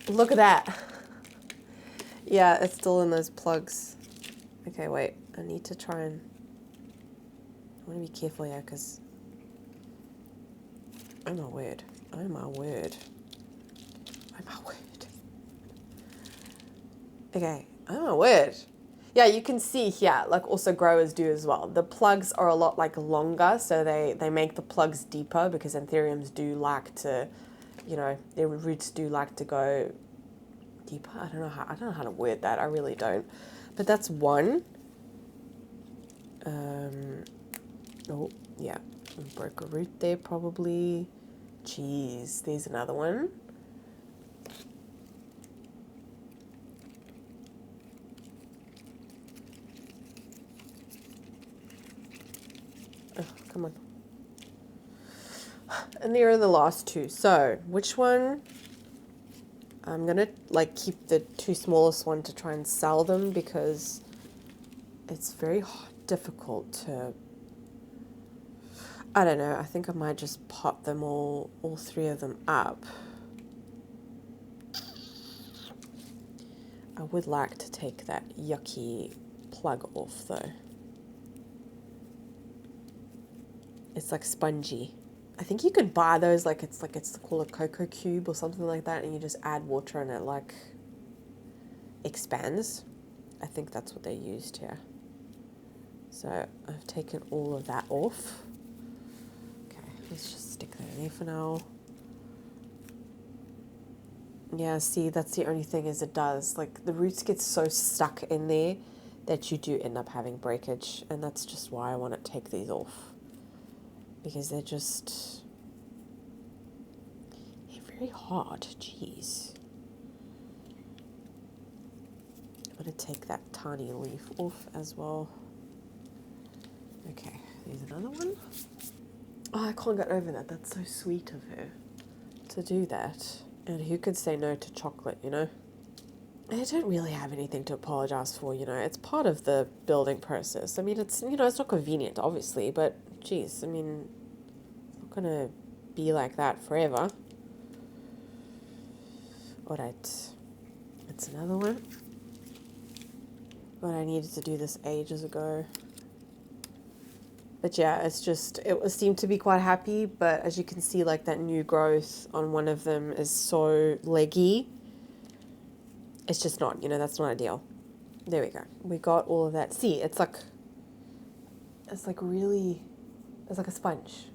Look at that. Yeah, it's still in those plugs. Okay, wait. I need to try and... I want to be careful here because... Oh my word. Oh my word. Oh my word. Okay. Oh my word. Yeah, you can see here, like also growers do as well. The plugs are a lot like longer, so they make the plugs deeper because anthuriums do like to... You know, their roots do like to go deeper. I don't know how to word that. I really don't. But that's one. Oh, yeah. Broke a root there probably. Jeez, there's another one. Oh, come on. And there are the last 2. So, which one? I'm going to like keep the 2 smallest one to try and sell them because it's very difficult to, I don't know, I think I might just pot them all 3 of them up. I would like to take that yucky plug off though. It's like spongy. I think you could buy those like it's called a cocoa cube or something like that, and you just add water and it like expands. I think that's what they used here. So I've taken all of that off. Okay, let's just stick that in there for now. Yeah, see, that's the only thing is it does, like the roots get so stuck in there that you do end up having breakage, and that's just why I want to take these off. Because they're very hard, jeez. I'm going to take that tiny leaf off as well. Okay, there's another one. Oh, I can't get over that. That's so sweet of her to do that. And who could say no to chocolate, you know? I don't really have anything to apologize for, you know. It's part of the building process. I mean, it's, you know, it's not convenient, obviously, but geez, I mean, it's not going to be like that forever. All right, it's another one. But I needed to do this ages ago. But yeah, it's just, it seemed to be quite happy, but as you can see, like that new growth on one of them is so leggy. It's just not, you know, that's not ideal. There we go. We got all of that. See, it's like really, it's like a sponge,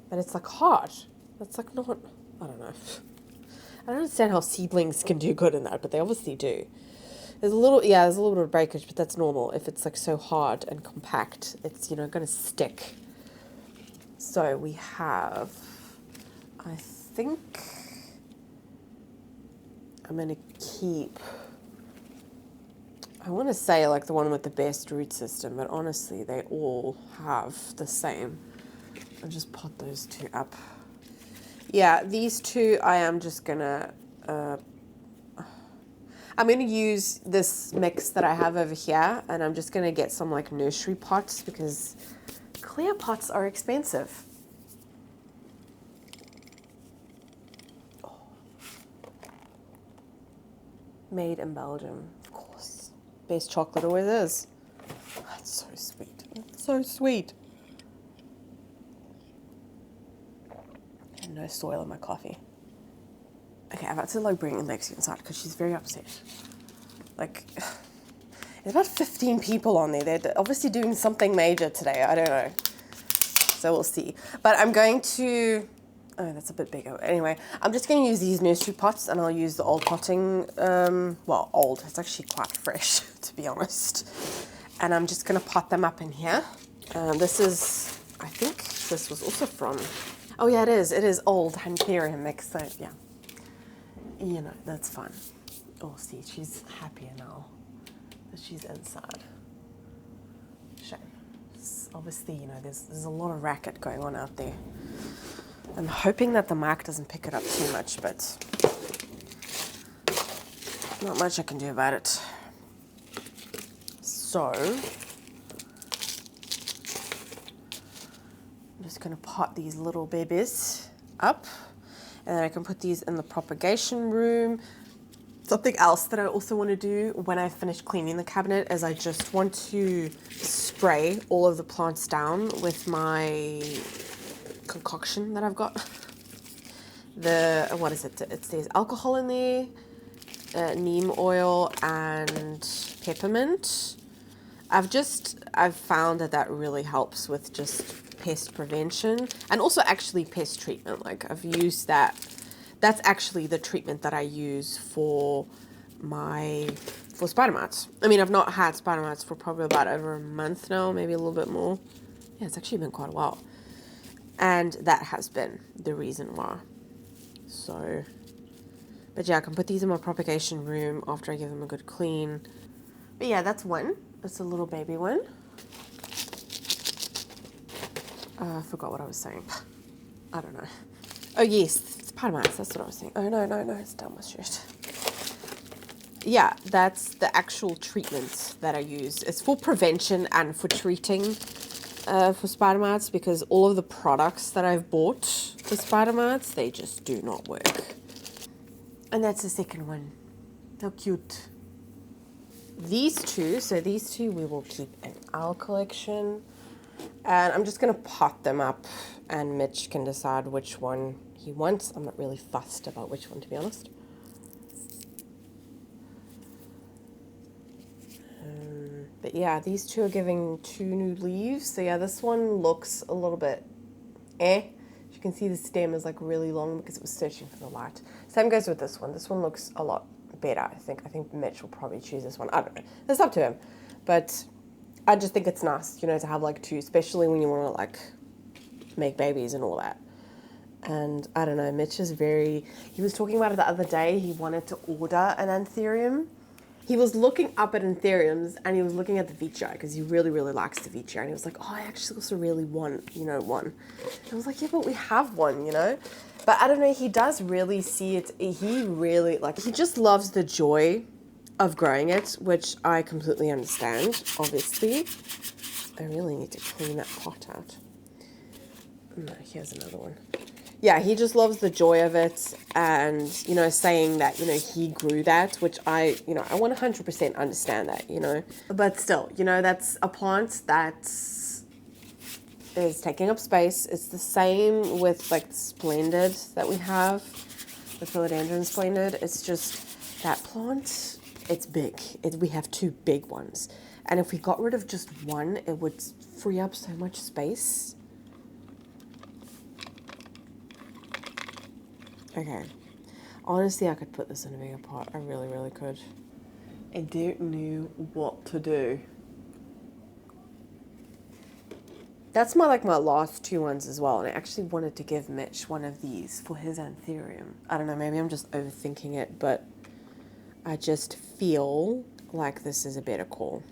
but it's like hard. It's like not, I don't know. I don't understand how seedlings can do good in that, but they obviously do. There's a little bit of breakage, but that's normal. If it's like so hard and compact, it's, you know, going to stick. So we have, I think I'm going to keep, I want to say like the one with the best root system, but honestly, they all have the same. I'll just pot those 2 up. Yeah, these 2 I am just going to, I'm going to use this mix that I have over here, and I'm just going to get some like nursery pots because clear pots are expensive. Oh. Made in Belgium, of course. Best chocolate always is. That's so sweet. It's so sweet. And no soil in my coffee. Okay, I've had to like bring Lexi inside because she's very upset. Like, there's about 15 people on there. They're obviously doing something major today. I don't know. So we'll see. But I'm going to, oh, that's a bit bigger. Anyway, I'm just going to use these nursery pots and I'll use the old potting, well, old. It's actually quite fresh, to be honest. And I'm just going to pot them up in here. This is, I think this was also from, oh yeah, it is. It is old Anthurium mix. So yeah, you know, that's fun. Oh, see, she's happier now that she's inside. Shame. Obviously, you know, there's a lot of racket going on out there. I'm hoping that the mic doesn't pick it up too much, but not much I can do about it. So, I'm just going to pot these little babies up, and then I can put these in the propagation room. Something else that I also want to do when I finish cleaning the cabinet is I just want to spray all of the plants down with my concoction that I've got. What is it? There's alcohol in there, neem oil and peppermint. I've found that really helps with just pest prevention and also actually pest treatment. Like I've used that. That's actually the treatment that I use for spider mites. I mean, I've not had spider mites for probably about over a month now, maybe a little bit more. Yeah, it's actually been quite a while. And that has been the reason why. So, but yeah, I can put these in my propagation room after I give them a good clean. But yeah, that's one. It's a little baby one. I forgot what I was saying. I don't know. Oh yes, spider mites, that's what I was saying. Oh no, it's down my shirt. Yeah, that's the actual treatment that I use. It's for prevention and for treating for spider mites, because all of the products that I've bought for spider mites, they just do not work. And that's the second one. How cute. These two we will keep in our collection. And I'm just going to pot them up and Mitch can decide which one he wants. I'm not really fussed about which one, to be honest. But yeah, these two are giving 2 new leaves. So yeah, this one looks a little bit As you can see, the stem is like really long because it was searching for the light. Same goes with this one. This one looks a lot better, I think. I think Mitch will probably choose this one. I don't know. It's up to him. But I just think it's nice, you know, to have like 2, especially when you want to like make babies and all that. And I don't know, Mitch is he was talking about it the other day. He wanted to order an anthurium. He was looking up at anthuriums and he was looking at the Veitchii because he really, really likes the Veitchii. And he was like, oh, I actually also really want, you know, one. And I was like, yeah, but we have one, you know. But I don't know, he does really see it. He really, like, he just loves the joy of growing it, which I completely understand, obviously. I really need to clean that pot out. No, here's another one. Yeah, he just loves the joy of it and, you know, saying that, you know, he grew that, which I 100% understand that, you know. But still, you know, that's a plant that is taking up space. It's the same with, like, the Splendid that we have, the Philodendron Splendid. It's just that plant, it's big. We have 2 big ones. And if we got rid of just one, it would free up so much space. Okay, honestly, I could put this in a bigger pot. I really, really could. I don't know what to do. That's my last 2 ones as well. And I actually wanted to give Mitch one of these for his anthurium. I don't know, maybe I'm just overthinking it, but I just feel like this is a better call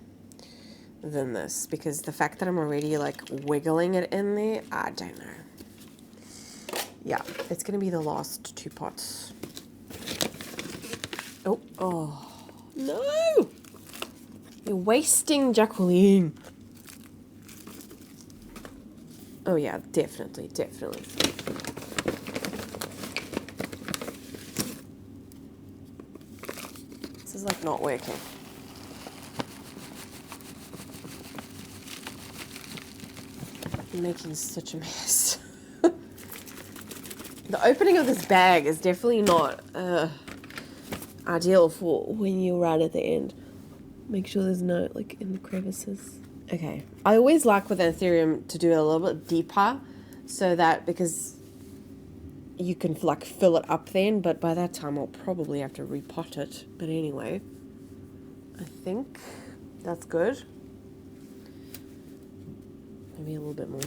than this. Because the fact that I'm already like wiggling it in there, I don't know. Yeah, it's going to be the last 2 pots. Oh, no! You're wasting, Jacqueline. Oh yeah, definitely, definitely. This is like not working. I'm making such a mess. The opening of this bag is definitely not ideal for when you run at the end. Make sure there's no like in the crevices. Okay, I always like with Anthurium to do it a little bit deeper, so that because you can like fill it up then, but by that time I'll probably have to repot it. But anyway, I think that's good. Maybe a little bit more.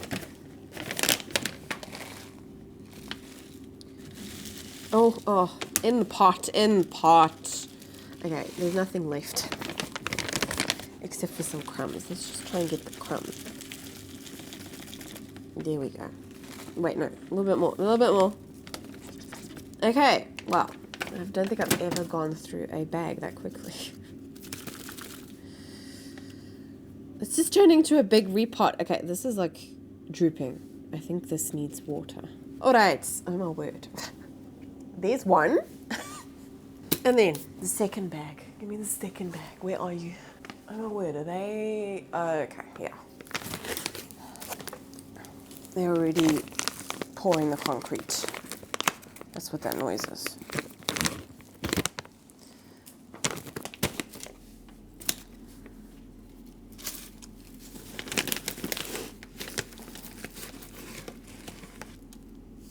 Oh, in the pot. Okay, there's nothing left. Except for some crumbs. Let's just try and get the crumbs. There we go. Wait, no, a little bit more. Okay, wow. I don't think I've ever gone through a bag that quickly. It's just turning into a big repot. Okay, this is like drooping. I think this needs water. All right, oh my word. There's one. And then the second bag. Give me the second bag. Where are you? Oh my word, are they? Okay, yeah. They're already pouring the concrete. That's what that noise is.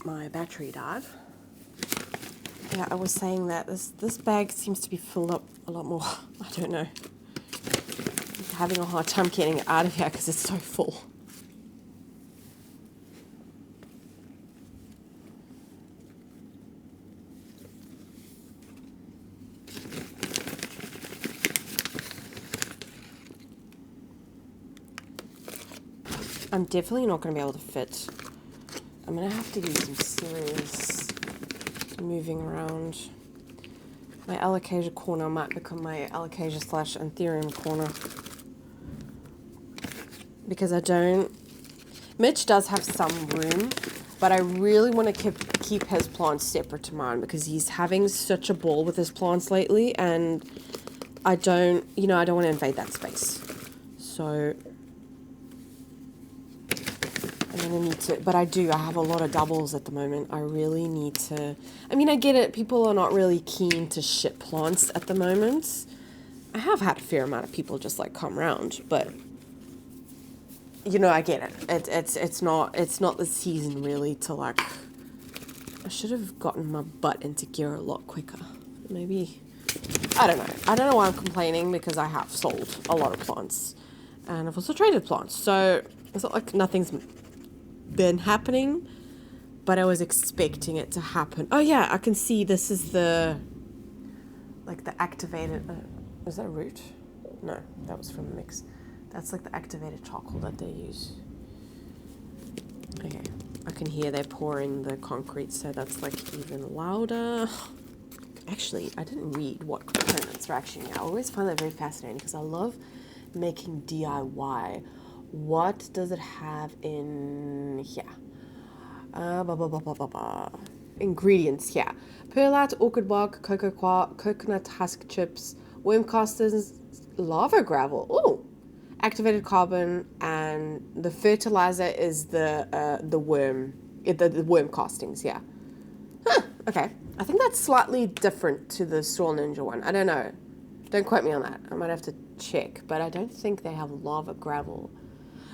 My battery died. Yeah, I was saying that this bag seems to be filled up a lot more. I don't know. I'm having a hard time getting it out of here because it's so full. I'm definitely not going to be able to fit. I'm going to have to do some serious moving around. My Alocasia corner might become my Alocasia / Anthurium corner. Because I don't... Mitch does have some room, but I really want to keep his plants separate to mine because he's having such a ball with his plants lately, and I don't want to invade that space. So I'm going to need to, but I have a lot of doubles at the moment. I really need to, I mean, I get it. People are not really keen to ship plants at the moment. I have had a fair amount of people just like come around, but I get it. It's not the season really to like, I should have gotten my butt into gear a lot quicker. Maybe, I don't know. I don't know why I'm complaining because I have sold a lot of plants and I've also traded plants. So it's not like nothing's been happening, but I was expecting it to happen. Oh yeah, I can see this is the activated, is that a root? No, that was from the mix. That's like the activated charcoal that they use. Okay, I can hear they're pouring the concrete, so that's like even louder. Actually, I didn't read what components are actually. I always find that very fascinating because I love making DIY. What does it have in here? Ingredients here. Perlite, orchid bark, cocoa quark, coconut husk chips, worm castings, lava gravel. Ooh, activated carbon, and the fertilizer is the worm, the worm castings. Yeah. Huh. Okay. I think that's slightly different to the Straw Ninja one. I don't know. Don't quote me on that. I might have to check, but I don't think they have lava gravel.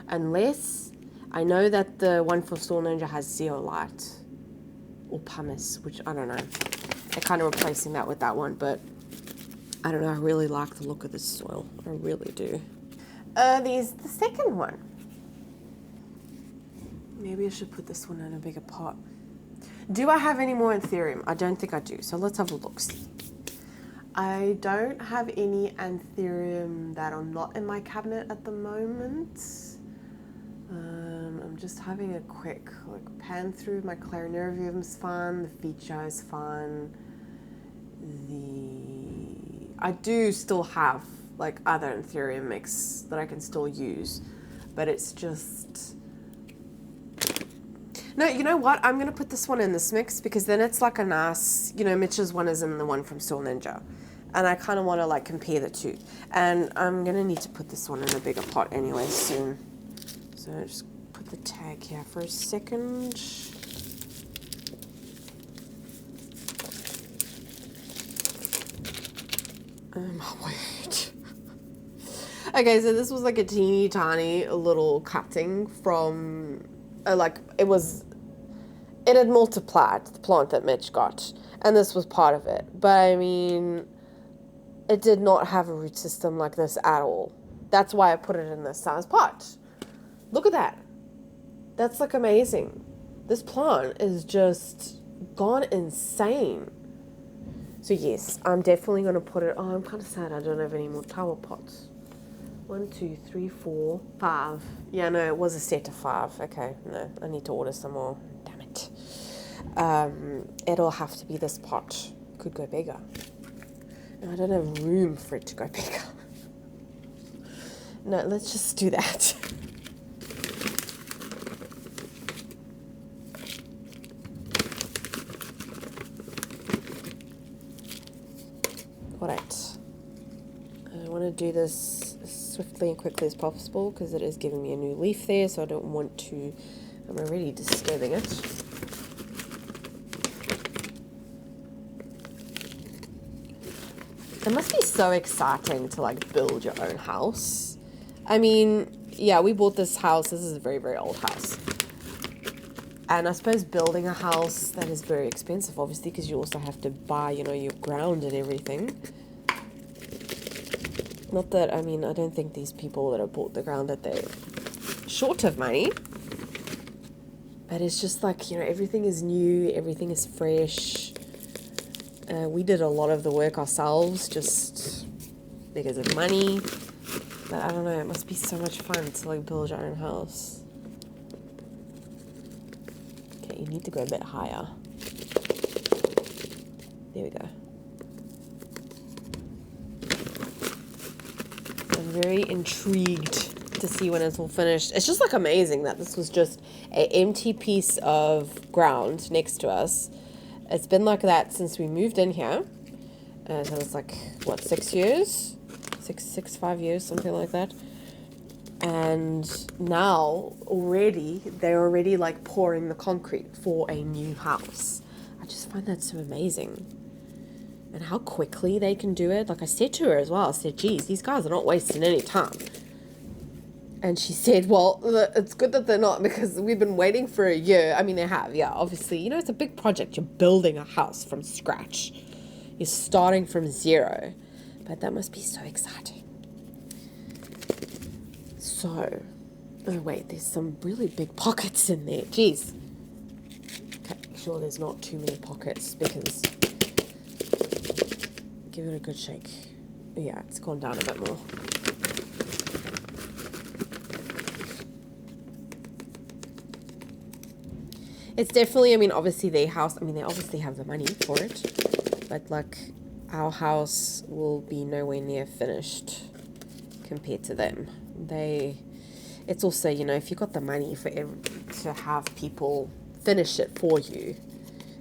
Unless, I know that the one for Straw Ninja has zeolite or pumice, which I don't know. They're kind of replacing that with that one, but I don't know. I really like the look of this soil. I really do. There's the second one. Maybe I should put this one in a bigger pot. Do I have any more Anthurium? I don't think I do, so let's have a look. See. I don't have any Anthurium that are not in my cabinet at the moment. I'm just having a quick pan through. My Clarinerium's fun, the Feature is fun. I do still have like other Anthurium mix that I can still use, but it's just No, you know what? I'm going to put this one in this mix because then it's like a nice, you know, Mitch's one is in the one from Store Ninja. And I kind of want to like compare the two. And I'm going to need to put this one in a bigger pot anyway soon. So just put the tag here for a second. Oh my word. Okay, so this was like a teeny tiny little cutting from, it had multiplied, the plant that Mitch got, and this was part of it. But I mean, it did not have a root system like this at all. That's why I put it in this size pot. Look at that. That's like amazing. This plant is just gone insane. So yes, I'm definitely going to put it, I'm kind of sad I don't have any more tower pots. 1, 2, 3, 4, 5. Yeah, no, it was a set of 5. Okay, no, I need to order some more. Damn it. It'll have to be this pot. Could go bigger. I don't have room for it to go bigger. No, let's just do that. Alright. I want to do this swiftly and quickly as possible because it is giving me a new leaf there, so I don't want to, I'm already disturbing it. It must be so exciting to like build your own house. I mean, yeah, we bought this house. This is a very, very old house. And I suppose building a house, that is very expensive, obviously, because you also have to buy, you know, your ground and everything. Not that, I mean, I don't think these people that have bought the ground that they're short of money. But it's just like, you know, everything is new, everything is fresh. We did a lot of the work ourselves just because of money. But I don't know, it must be so much fun to like build your own house. Okay, you need to go a bit higher. There we go. I'm very intrigued to see when it's all finished. It's just like amazing that this was just an empty piece of ground next to us. It's been like that since we moved in here. So it's like, what, 6 years? 5 years, something like that. And now they're already like pouring the concrete for a new house. I just find that so amazing. And how quickly they can do it. Like I said to her as well, I said, geez, these guys are not wasting any time. And she said, well, it's good that they're not because we've been waiting for a year. I mean, they have, yeah, obviously. You know, it's a big project. You're building a house from scratch. You're starting from zero. But that must be so exciting. So, oh wait, there's some really big pockets in there. Jeez. Okay, make sure there's not too many pockets because give it a good shake. Yeah, it's gone down a bit more. It's definitely, I mean, obviously their house, I mean, they obviously have the money for it, but like our house will be nowhere near finished compared to them. It's also, you know, if you've got the money to have people finish it for you,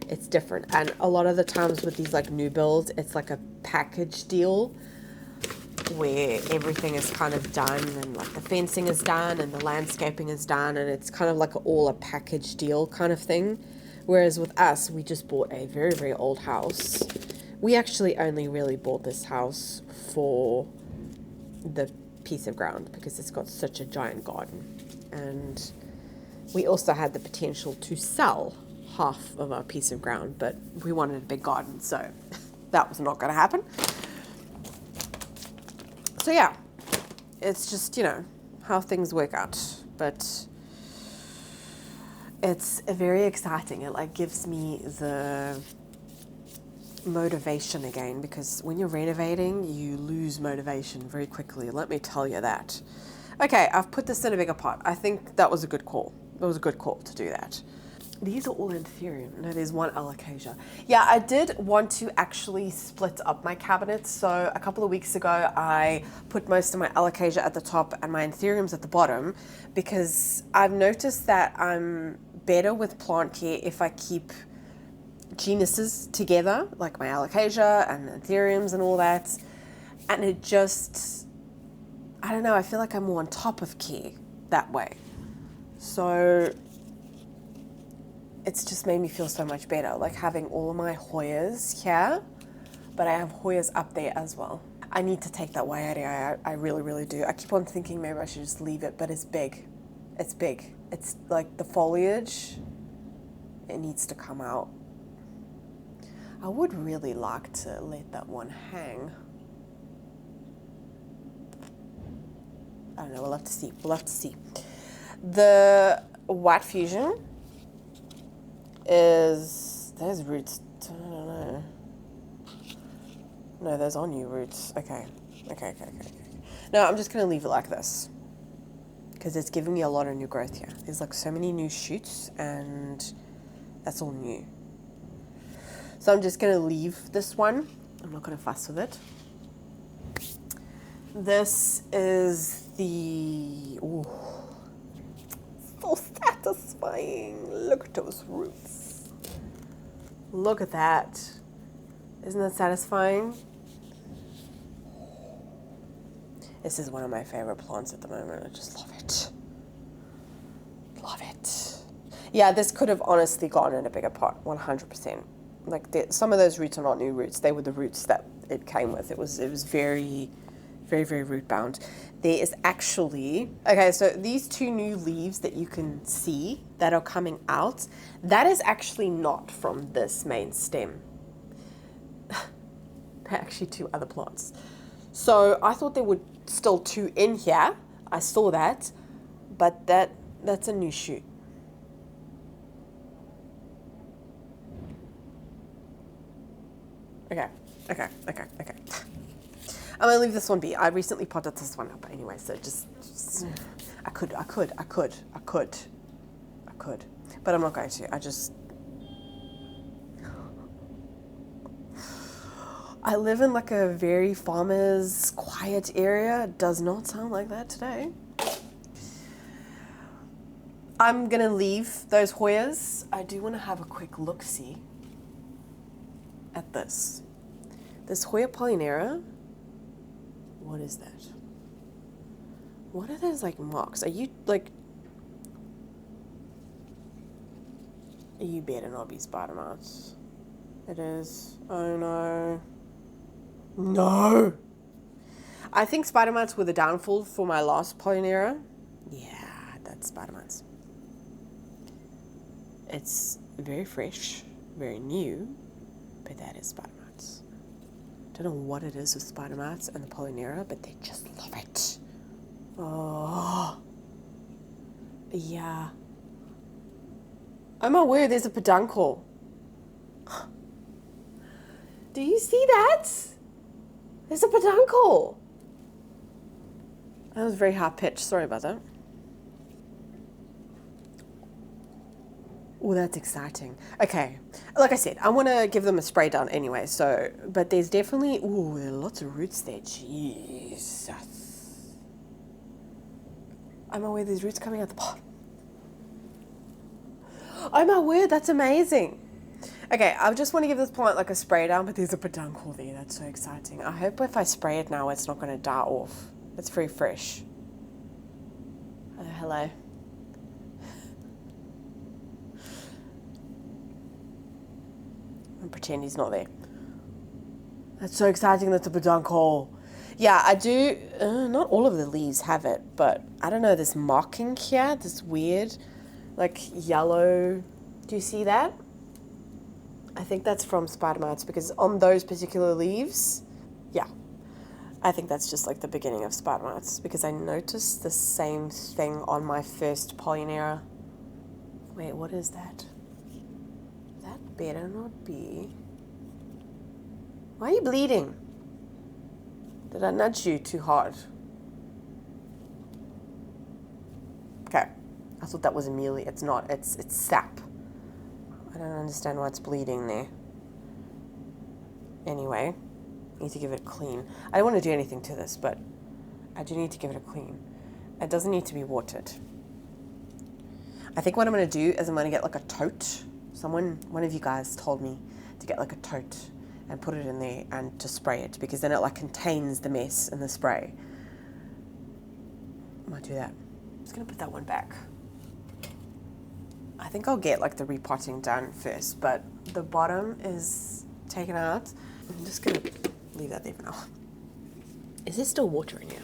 it's different. And a lot of the times with these like new builds, it's like a package deal where everything is kind of done and like the fencing is done and the landscaping is done and it's kind of like all a package deal kind of thing. Whereas with us, we just bought a very, very old house. We actually only really bought this house for the piece of ground because it's got such a giant garden. And we also had the potential to sell half of our piece of ground, but we wanted a big garden, so that was not going to happen. So yeah, it's just, you know, how things work out, but it's very exciting. It like gives me the motivation again, because when you're renovating, you lose motivation very quickly. Let me tell you that. Okay, I've put this in a bigger pot. I think that was a good call. It was a good call to do that. These are all Anthurium. No, there's one Alocasia. Yeah, I did want to actually split up my cabinet. So a couple of weeks ago, I put most of my Alocasia at the top and my Anthuriums at the bottom because I've noticed that I'm better with plant care if I keep genuses together, like my Alocasia and Anthuriums and all that. And it just, I don't know, I feel like I'm more on top of care that way. So it's just made me feel so much better, like having all of my Hoyas here, but I have Hoyas up there as well. I need to take that Waiarea, I really, really do. I keep on thinking maybe I should just leave it, but it's big. It's big. It's like the foliage, it needs to come out. I would really like to let that one hang. I don't know, we'll have to see. We'll have to see. The White Fusion is, those roots, I don't know. No, those are new roots. Okay. No, I'm just gonna leave it like this because it's giving me a lot of new growth here. There's like so many new shoots and that's all new. So I'm just gonna leave this one. I'm not gonna fuss with it. This is the, ooh, so satisfying. Look at those roots. Look at that. Isn't that satisfying? This is one of my favorite plants at the moment. I just love it. Love it. Yeah, this could have honestly gone in a bigger pot, 100%. Like some of those roots are not new roots. They were the roots that it came with. It was very, very, very root bound. There is actually, okay, so these two new leaves that you can see that are coming out, that is actually not from this main stem. They're actually two other plants. So I thought there were still two in here. I saw that, but that's a new shoot. Okay. I'm gonna leave this one be. I recently potted this one up anyway, so just I could, but I'm not going to. I live in like a very farmer's quiet area. It does not sound like that today. I'm gonna leave those Hoyas. I do want to have a quick look-see at this. This Hoya polynera, what is that? What are those like marks? Are you better not be spider mites? It is. Oh no. No! I think spider mites were the downfall for my last polynera. Yeah, that's spider mites. It's very fresh, very new, but that is spider mites. Don't know what it is with spider mites and the polynera, but they just love it. Oh, yeah. Oh my word, there's a peduncle. Do you see that? There's a peduncle. That was very high pitched. Sorry about that. Oh, that's exciting. Okay, like I said, I want to give them a spray down anyway. So, but there's definitely, ooh, there are lots of roots there. Jesus. Oh my word, there's roots coming out the bottom. Oh my word, that's amazing. Okay, I just want to give this plant like a spray down, but there's a peduncle there. That's so exciting. I hope if I spray it now, it's not going to die off. It's very fresh. Oh, hello. And pretend he's not there. That's so exciting. That's a peduncle. Yeah, I do. Not all of the leaves have it, but I don't know. This marking here, this weird, like yellow. Do you see that? I think that's from spider mites because on those particular leaves, yeah, I think that's just like the beginning of spider mites because I noticed the same thing on my first polynera. Wait, what is that? That better not be. Why are you bleeding? Did I nudge you too hard? Okay, I thought that was a mealy. It's not. It's sap. I don't understand why it's bleeding there. Anyway, I need to give it a clean. I don't want to do anything to this, but I do need to give it a clean. It doesn't need to be watered. I think what I'm going to do is I'm going to get like a tote. One of you guys told me to get like a tote and put it in there and to spray it, because then it like contains the mess in the spray. I might do that. I'm just going to put that one back. I think I'll get like the repotting done first, but the bottom is taken out. I'm just going to leave that there for now. Is there still water in here?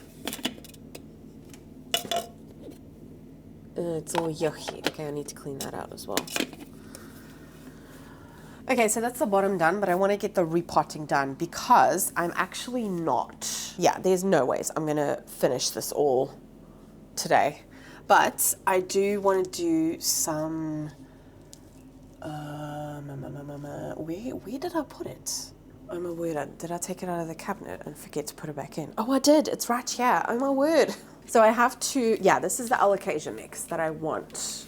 It's all yucky. Okay, I need to clean that out as well. Okay, so that's the bottom done, but I want to get the repotting done because I'm actually not. Yeah, there's no ways I'm going to finish this all today. But I do want to do some, where did I put it? Oh my word, did I take it out of the cabinet and forget to put it back in? Oh, I did, it's right here, oh my word. So I have to, yeah, this is the Alocasia mix that I want.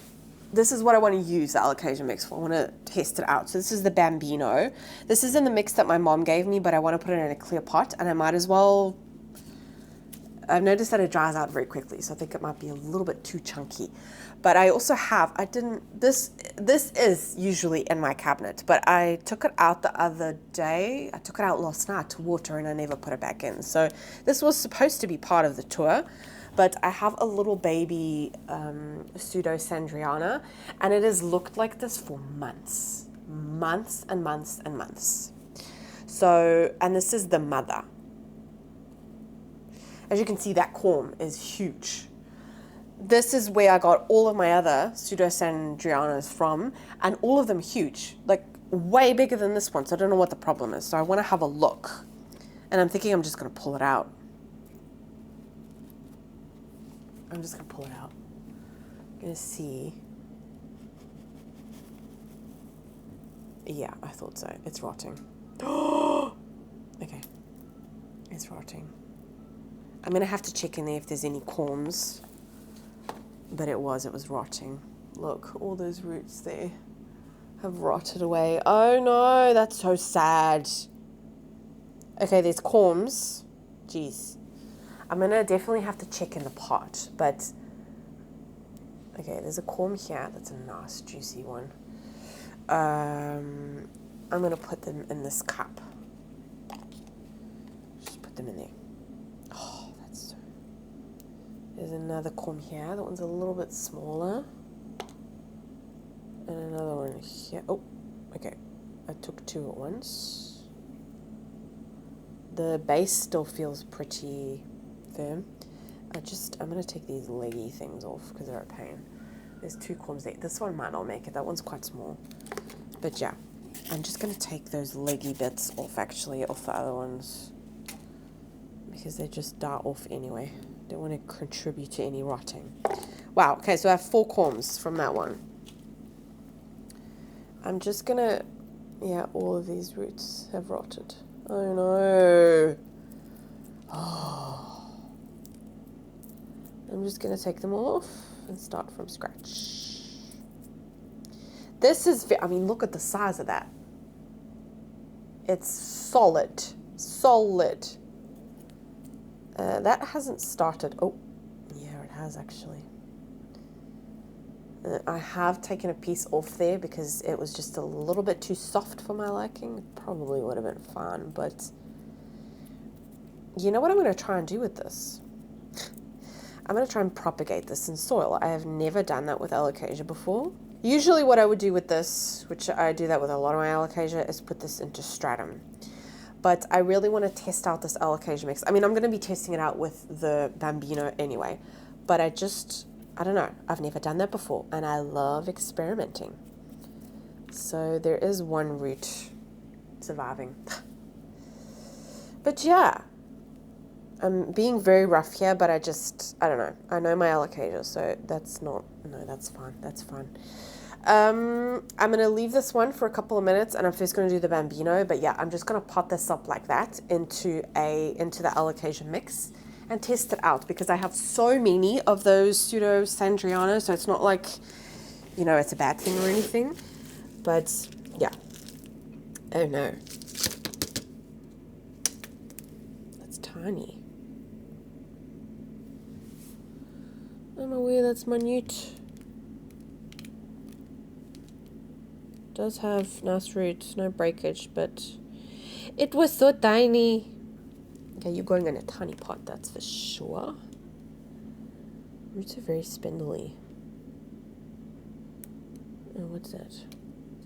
This is what I want to use the Alocasia mix for. I want to test it out. So this is the Bambino. This is in the mix that my mom gave me, but I want to put it in a clear pot, and I might as well, I've noticed that it dries out very quickly, so I think it might be a little bit too chunky. But I also have, this is usually in my cabinet, but I took it out the other day. I took it out last night to water and I never put it back in. So this was supposed to be part of the tour, but I have a little baby pseudo-sandriana, and it has looked like this for months and months and months. So, and this is the mother. As you can see, that corm is huge. This is where I got all of my other pseudo-sandrianas from, and all of them huge, like way bigger than this one. So I don't know what the problem is. So I want to have a look, and I'm thinking I'm just going to pull it out. I'm just going to pull it out. I'm going to see. Yeah, I thought so. It's rotting. Okay. It's rotting. I'm going to have to check in there if there's any corms. But it was rotting. Look, all those roots there have rotted away. Oh no, that's so sad. Okay, there's corms. Jeez. I'm going to definitely have to check in the pot. But, okay, there's a corm here. That's a nice, juicy one. I'm going to put them in this cup. Just put them in there. Oh, that's so... There's another corm here. That one's a little bit smaller. And another one here. Oh, okay. I took two at once. The base still feels pretty firm. I'm going to take these leggy things off because they're a pain. There's two corms there. This one might not make it. That one's quite small. But yeah, I'm just going to take those leggy bits off, actually, off the other ones. Because they just die off anyway. Don't want to contribute to any rotting. Wow, okay, so I have 4 corms from that one. I'm just going to... Yeah, all of these roots have rotted. Oh no. Oh. I'm just going to take them off and start from scratch. This is, I mean, look at the size of that. It's solid. Solid. That hasn't started. Oh, yeah, it has actually. I have taken a piece off there because it was just a little bit too soft for my liking. It probably would have been fun, but you know what I'm going to try and do with this? I'm going to try and propagate this in soil. I have never done that with alocasia before. Usually what I would do with this, which I do that with a lot of my alocasia, is put this into stratum. But I really want to test out this alocasia mix. I mean, I'm going to be testing it out with the Bambino anyway. But I don't know. I've never done that before. And I love experimenting. So there is one root surviving. But yeah. I'm being very rough here, but I don't know. I know my alocasia, so that's fine. That's fine. I'm going to leave this one for a couple of minutes, and I'm first going to do the Bambino. But yeah, I'm just going to pot this up like that into the alocasia mix and test it out, because I have so many of those pseudo-sandrianas, so it's not like, you know, it's a bad thing or anything. But yeah. Oh no. That's tiny. I'm aware that's minute. does have nice roots, no breakage, but it was so tiny. Okay, you're going in a tiny pot, that's for sure. Roots are very spindly. Oh, what's that? Is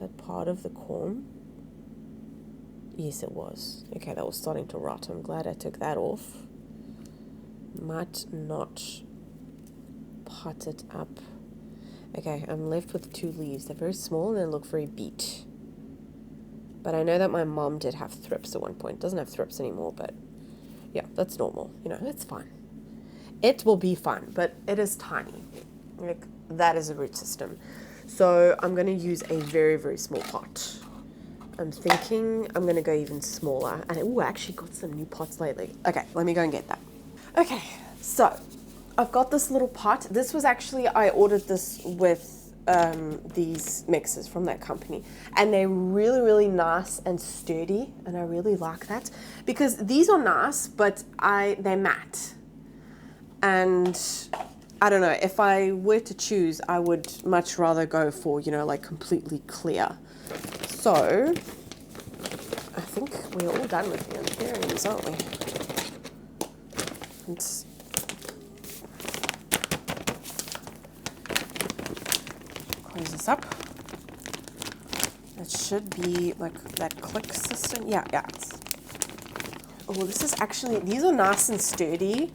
that part of the corm? Yes, it was. Okay, that was starting to rot. I'm glad I took that off. Might not pot it up. Okay, I'm left with 2 leaves. They're very small and they look very beat. But I know that my mom did have thrips at one point. Doesn't have thrips anymore, but yeah, that's normal. You know, it's fine. It will be fine, but it is tiny. Like, that is a root system. So I'm going to use a very, very small pot. I'm thinking I'm going to go even smaller. And I actually got some new pots lately. Okay, let me go and get that. Okay, so I've got this little pot. This was actually, I ordered this with these mixers from that company. And they're really, really nice and sturdy. And I really like that. Because these are nice, but they're matte. And I don't know, if I were to choose, I would much rather go for, you know, like completely clear. So I think we're all done with the anthuriums, aren't we? Let's close this up. It should be like that click system. Yeah. Oh, this is actually, these are nice and sturdy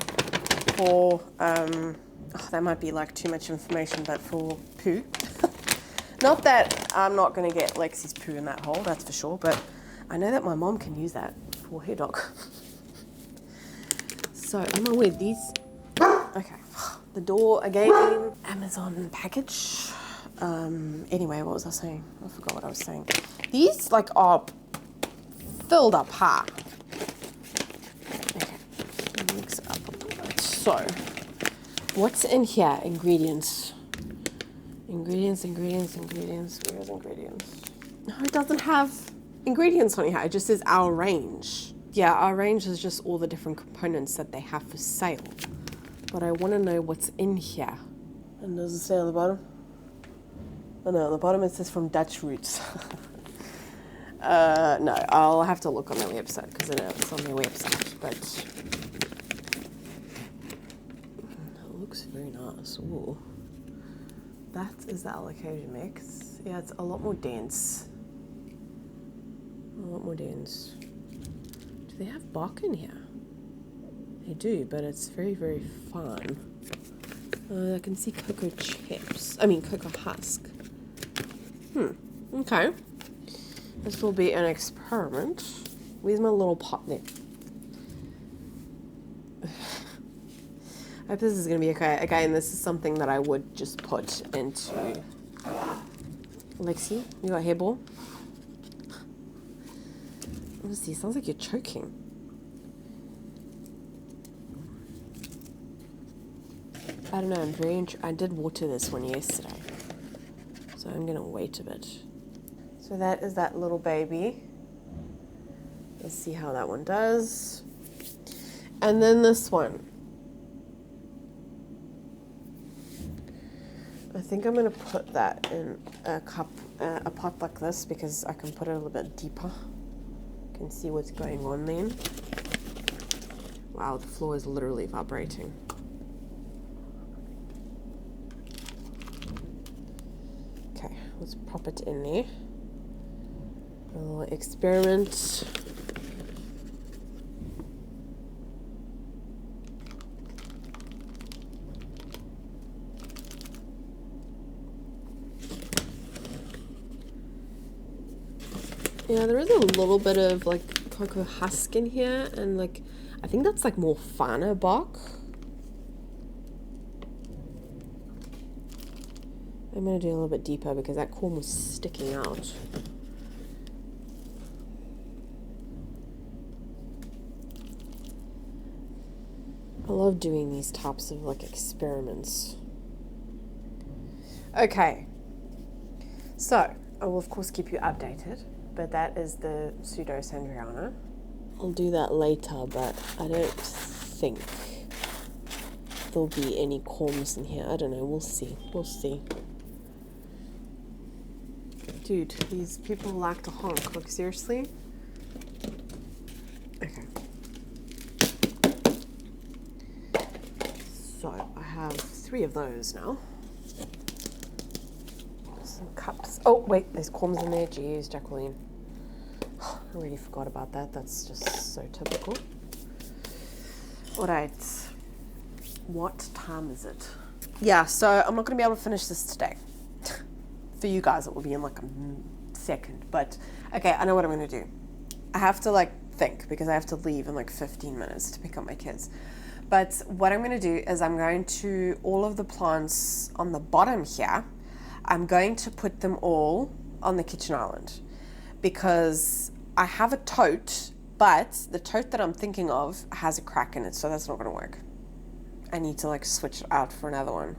for, that might be like too much information, but for poo. Not that I'm not going to get Lexi's poo in that hole, that's for sure, but I know that my mom can use that for her dog. So, am I with these? Okay, the door again, Amazon package. Anyway, what was I saying? I forgot what I was saying. These, like, are filled up hard. Okay, mix it up a little bit. So, what's in here? Ingredients. Ingredients. Where's ingredients? No, it doesn't have ingredients on here. It just says our range. Yeah, our range is just all the different components that they have for sale. But I want to know what's in here. And does it say on the bottom? Oh no, on the bottom it says from Dutch roots. No, I'll have to look on their website because I know it's on their website. But it looks very nice. Ooh. That is the Alocasia mix. Yeah, it's a lot more dense. Do they have bark in here? They do, but it's very, very fine. I can see cocoa chips. I mean, cocoa husk. Okay. This will be an experiment. Where's my little pot there? I hope this is going to be okay. Again, this is something that I would just put into... Lexi, you got hairball? Honestly, it sounds like you're choking. I don't know, I did water this one yesterday. So I'm going to wait a bit. So that is that little baby. Let's see how that one does. And then this one. I think I'm going to put that in a cup, a pot like this, because I can put it a little bit deeper. You can see what's going on then. Wow, the floor is literally vibrating. Okay, let's pop it in there. A little experiment. Yeah, there is a little bit of like cocoa husk in here, and like I think that's like more finer bark. I'm gonna do a little bit deeper because that corm was sticking out. I love doing these types of like experiments. Okay, so I will of course keep you updated. But that is the pseudo-sandriana. I'll do that later, but I don't think there'll be any corms in here. I don't know, we'll see. Dude, these people like to honk. Like, seriously? Okay. So, I have 3 of those now. Some cups. Oh, wait, there's corms in there. Jeez, Jacqueline. I really forgot about that. That's just so typical. Alright. What time is it? Yeah, so I'm not going to be able to finish this today. For you guys, it will be in like a second. But, okay, I know what I'm going to do. I have to like think because I have to leave in like 15 minutes to pick up my kids. But what I'm going to do is I'm going to, all of the plants on the bottom here, I'm going to put them all on the kitchen island. Because I have a tote, but the tote that I'm thinking of has a crack in it, so that's not going to work. I need to like switch it out for another one.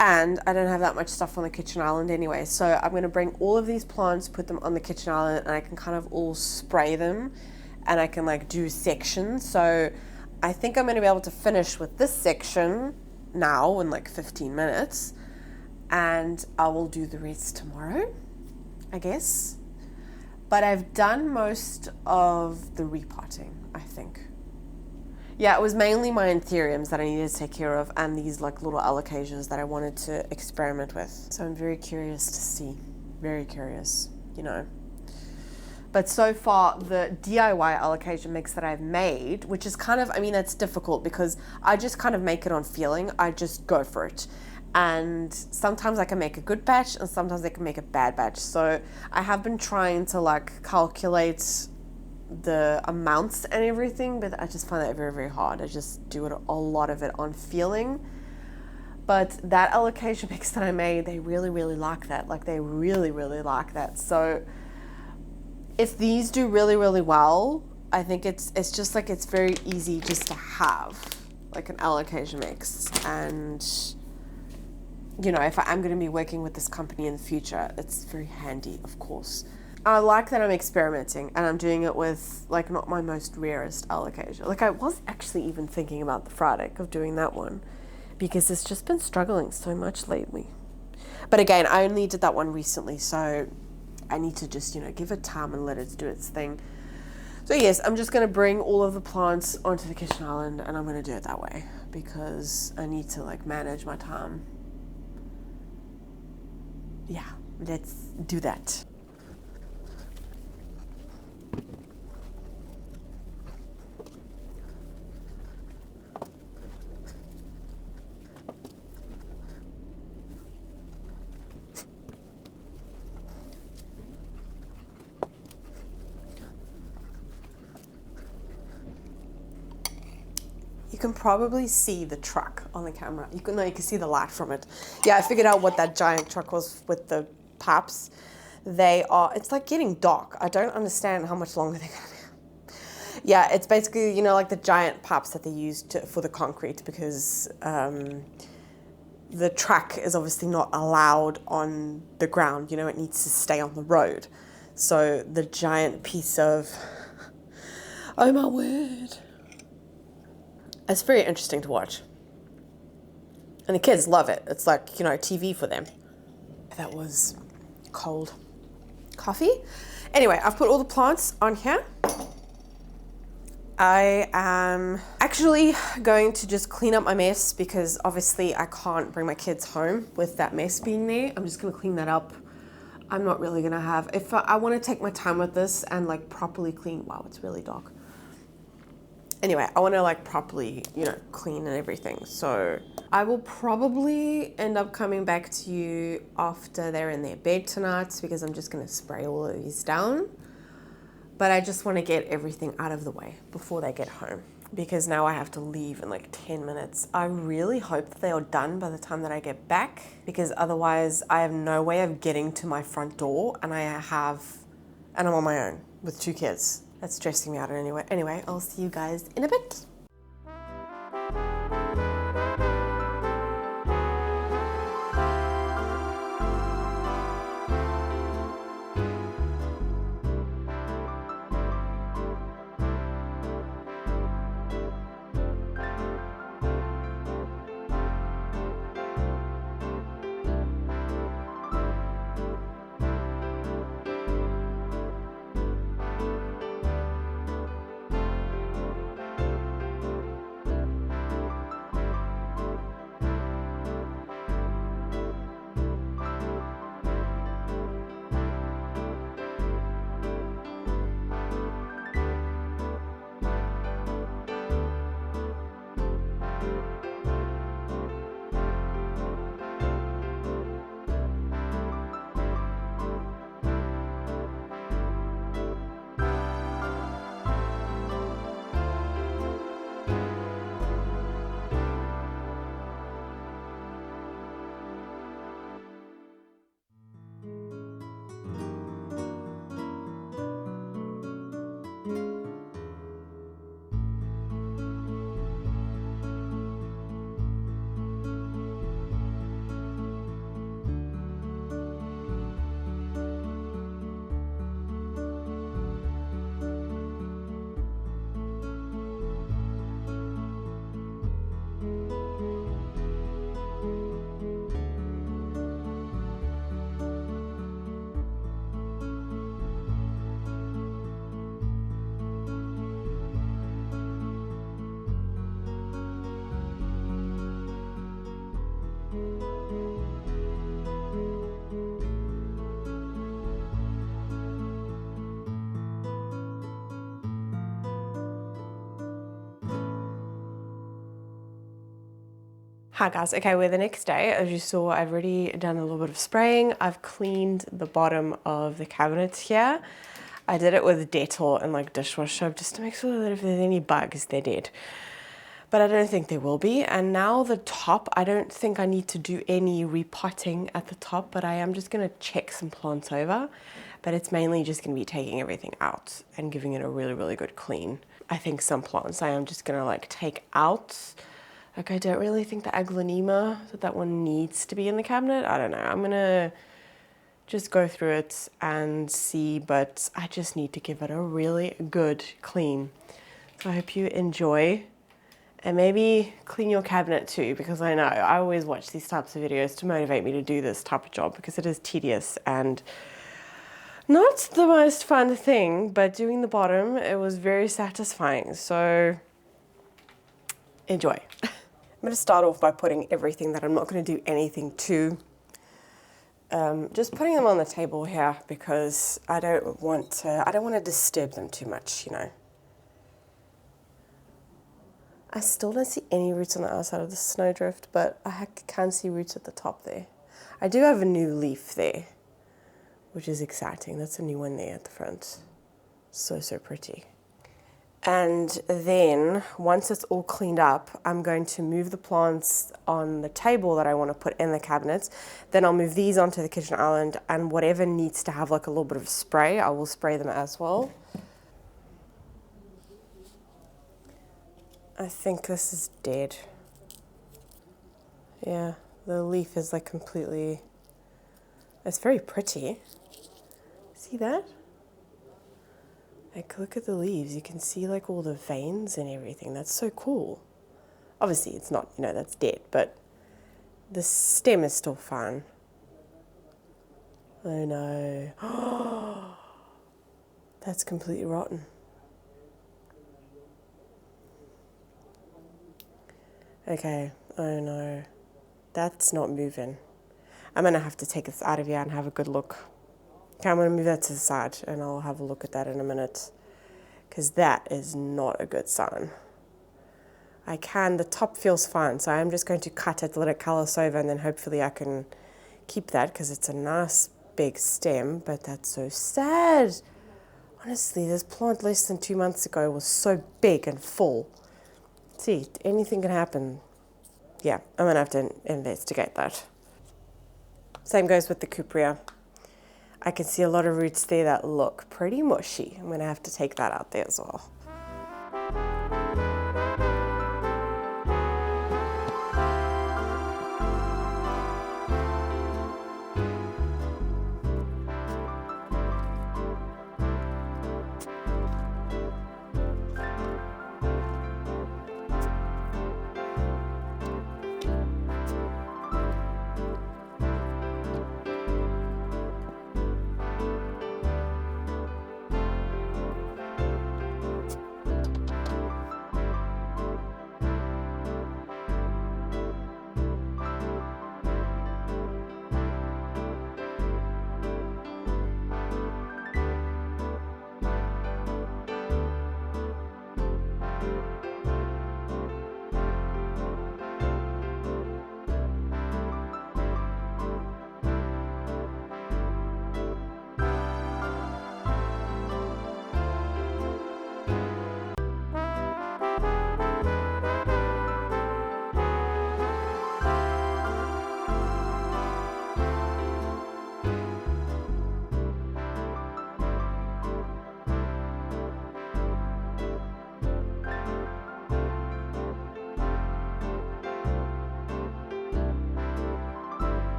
And I don't have that much stuff on the kitchen island anyway, so I'm going to bring all of these plants, put them on the kitchen island, and I can kind of all spray them, and I can like do sections. So I think I'm going to be able to finish with this section now in like 15 minutes, and I will do the rest tomorrow, I guess. But I've done most of the repotting, I think. Yeah, it was mainly my anthuriums that I needed to take care of and these like little alocasias that I wanted to experiment with. So I'm very curious to see. Very curious, you know. But so far, the DIY alocasia mix that I've made, which is kind of, I mean, that's difficult because I just kind of make it on feeling. I just go for it. And sometimes I can make a good batch and sometimes I can make a bad batch. So I have been trying to like calculate the amounts and everything, but I just find that very, very hard. I just do a lot of it on feeling. But that alocasia mix that I made, they really, really like that. Like they really, really like that. So if these do really, really well, I think it's just like it's very easy just to have like an alocasia mix. And you know, if I'm going to be working with this company in the future, it's very handy, of course. I like that I'm experimenting and I'm doing it with like not my most rarest alocasia. Like I was actually even thinking about the Friday of doing that one because it's just been struggling so much lately. But again, I only did that one recently, so I need to just, you know, give it time and let it do its thing. So yes, I'm just going to bring all of the plants onto the kitchen island and I'm going to do it that way because I need to like manage my time. Yeah, let's do that. You can probably see the truck on the camera. You can see the light from it. Yeah, I figured out what that giant truck was with the pipes. It's like getting dark. I don't understand how much longer they're gonna be. Yeah, it's basically, you know, like the giant pipes that they use for the concrete because the track is obviously not allowed on the ground. You know, it needs to stay on the road. So the giant piece of, oh my word. It's very interesting to watch. And the kids love it. It's like, you know, TV for them. That was cold coffee. Anyway, I've put all the plants on here. I am actually going to just clean up my mess because obviously I can't bring my kids home with that mess being there. I'm just going to clean that up. I'm not really going to have, if I want to take my time with this and like properly clean. Wow, it's really dark. Anyway, I want to like properly, you know, clean and everything. So I will probably end up coming back to you after they're in their bed tonight because I'm just going to spray all of these down. But I just want to get everything out of the way before they get home because now I have to leave in like 10 minutes. I really hope that they are done by the time that I get back because otherwise I have no way of getting to my front door and I'm on my own with 2 kids. That's stressing me out anyway. Anyway, I'll see you guys in a bit. Hi guys, okay, we're the next day. As you saw, I've already done a little bit of spraying. I've cleaned the bottom of the cabinets here. I did it with Dettol and like dishwash soap just to make sure that if there's any bugs, they're dead. But I don't think there will be. And now the top, I don't think I need to do any repotting at the top, but I am just gonna check some plants over. But it's mainly just gonna be taking everything out and giving it a really, really good clean. I think some plants I am just gonna like take out. Like I don't really think the aglaonema, that one needs to be in the cabinet. I don't know, I'm gonna just go through it and see, but I just need to give it a really good clean. So I hope you enjoy. And maybe clean your cabinet too, because I know I always watch these types of videos to motivate me to do this type of job because it is tedious and not the most fun thing, but doing the bottom, it was very satisfying. So enjoy. I'm going to start off by putting everything that I'm not going to do anything to. Just putting them on the table here because I don't want to disturb them too much, you know. I still don't see any roots on the outside of the snowdrift, but I can see roots at the top there. I do have a new leaf there, which is exciting. That's a new one there at the front. So, so pretty. And then once it's all cleaned up, I'm going to move the plants on the table that I want to put in the cabinets. Then I'll move these onto the kitchen island, and whatever needs to have like a little bit of spray, I will spray them as well. I think this is dead. Yeah, the leaf is like completely, it's very pretty. See that? Like look at the leaves, you can see like all the veins and everything. That's so cool. Obviously it's not, you know, that's dead, but the stem is still fine. Oh no. That's completely rotten. Okay, oh no, that's not moving. I'm gonna have to take this out of here and have a good look. Okay, I'm gonna move that to the side and I'll have a look at that in a minute, because that is not a good sign. The top feels fine, so I'm just going to cut it, let it callus over, and then hopefully I can keep that because it's a nice big stem, but that's so sad. Honestly, this plant less than 2 months ago was so big and full. See, anything can happen. Yeah, I'm gonna have to investigate that. Same goes with the cuprea. I can see a lot of roots there that look pretty mushy. I'm gonna have to take that out there as well.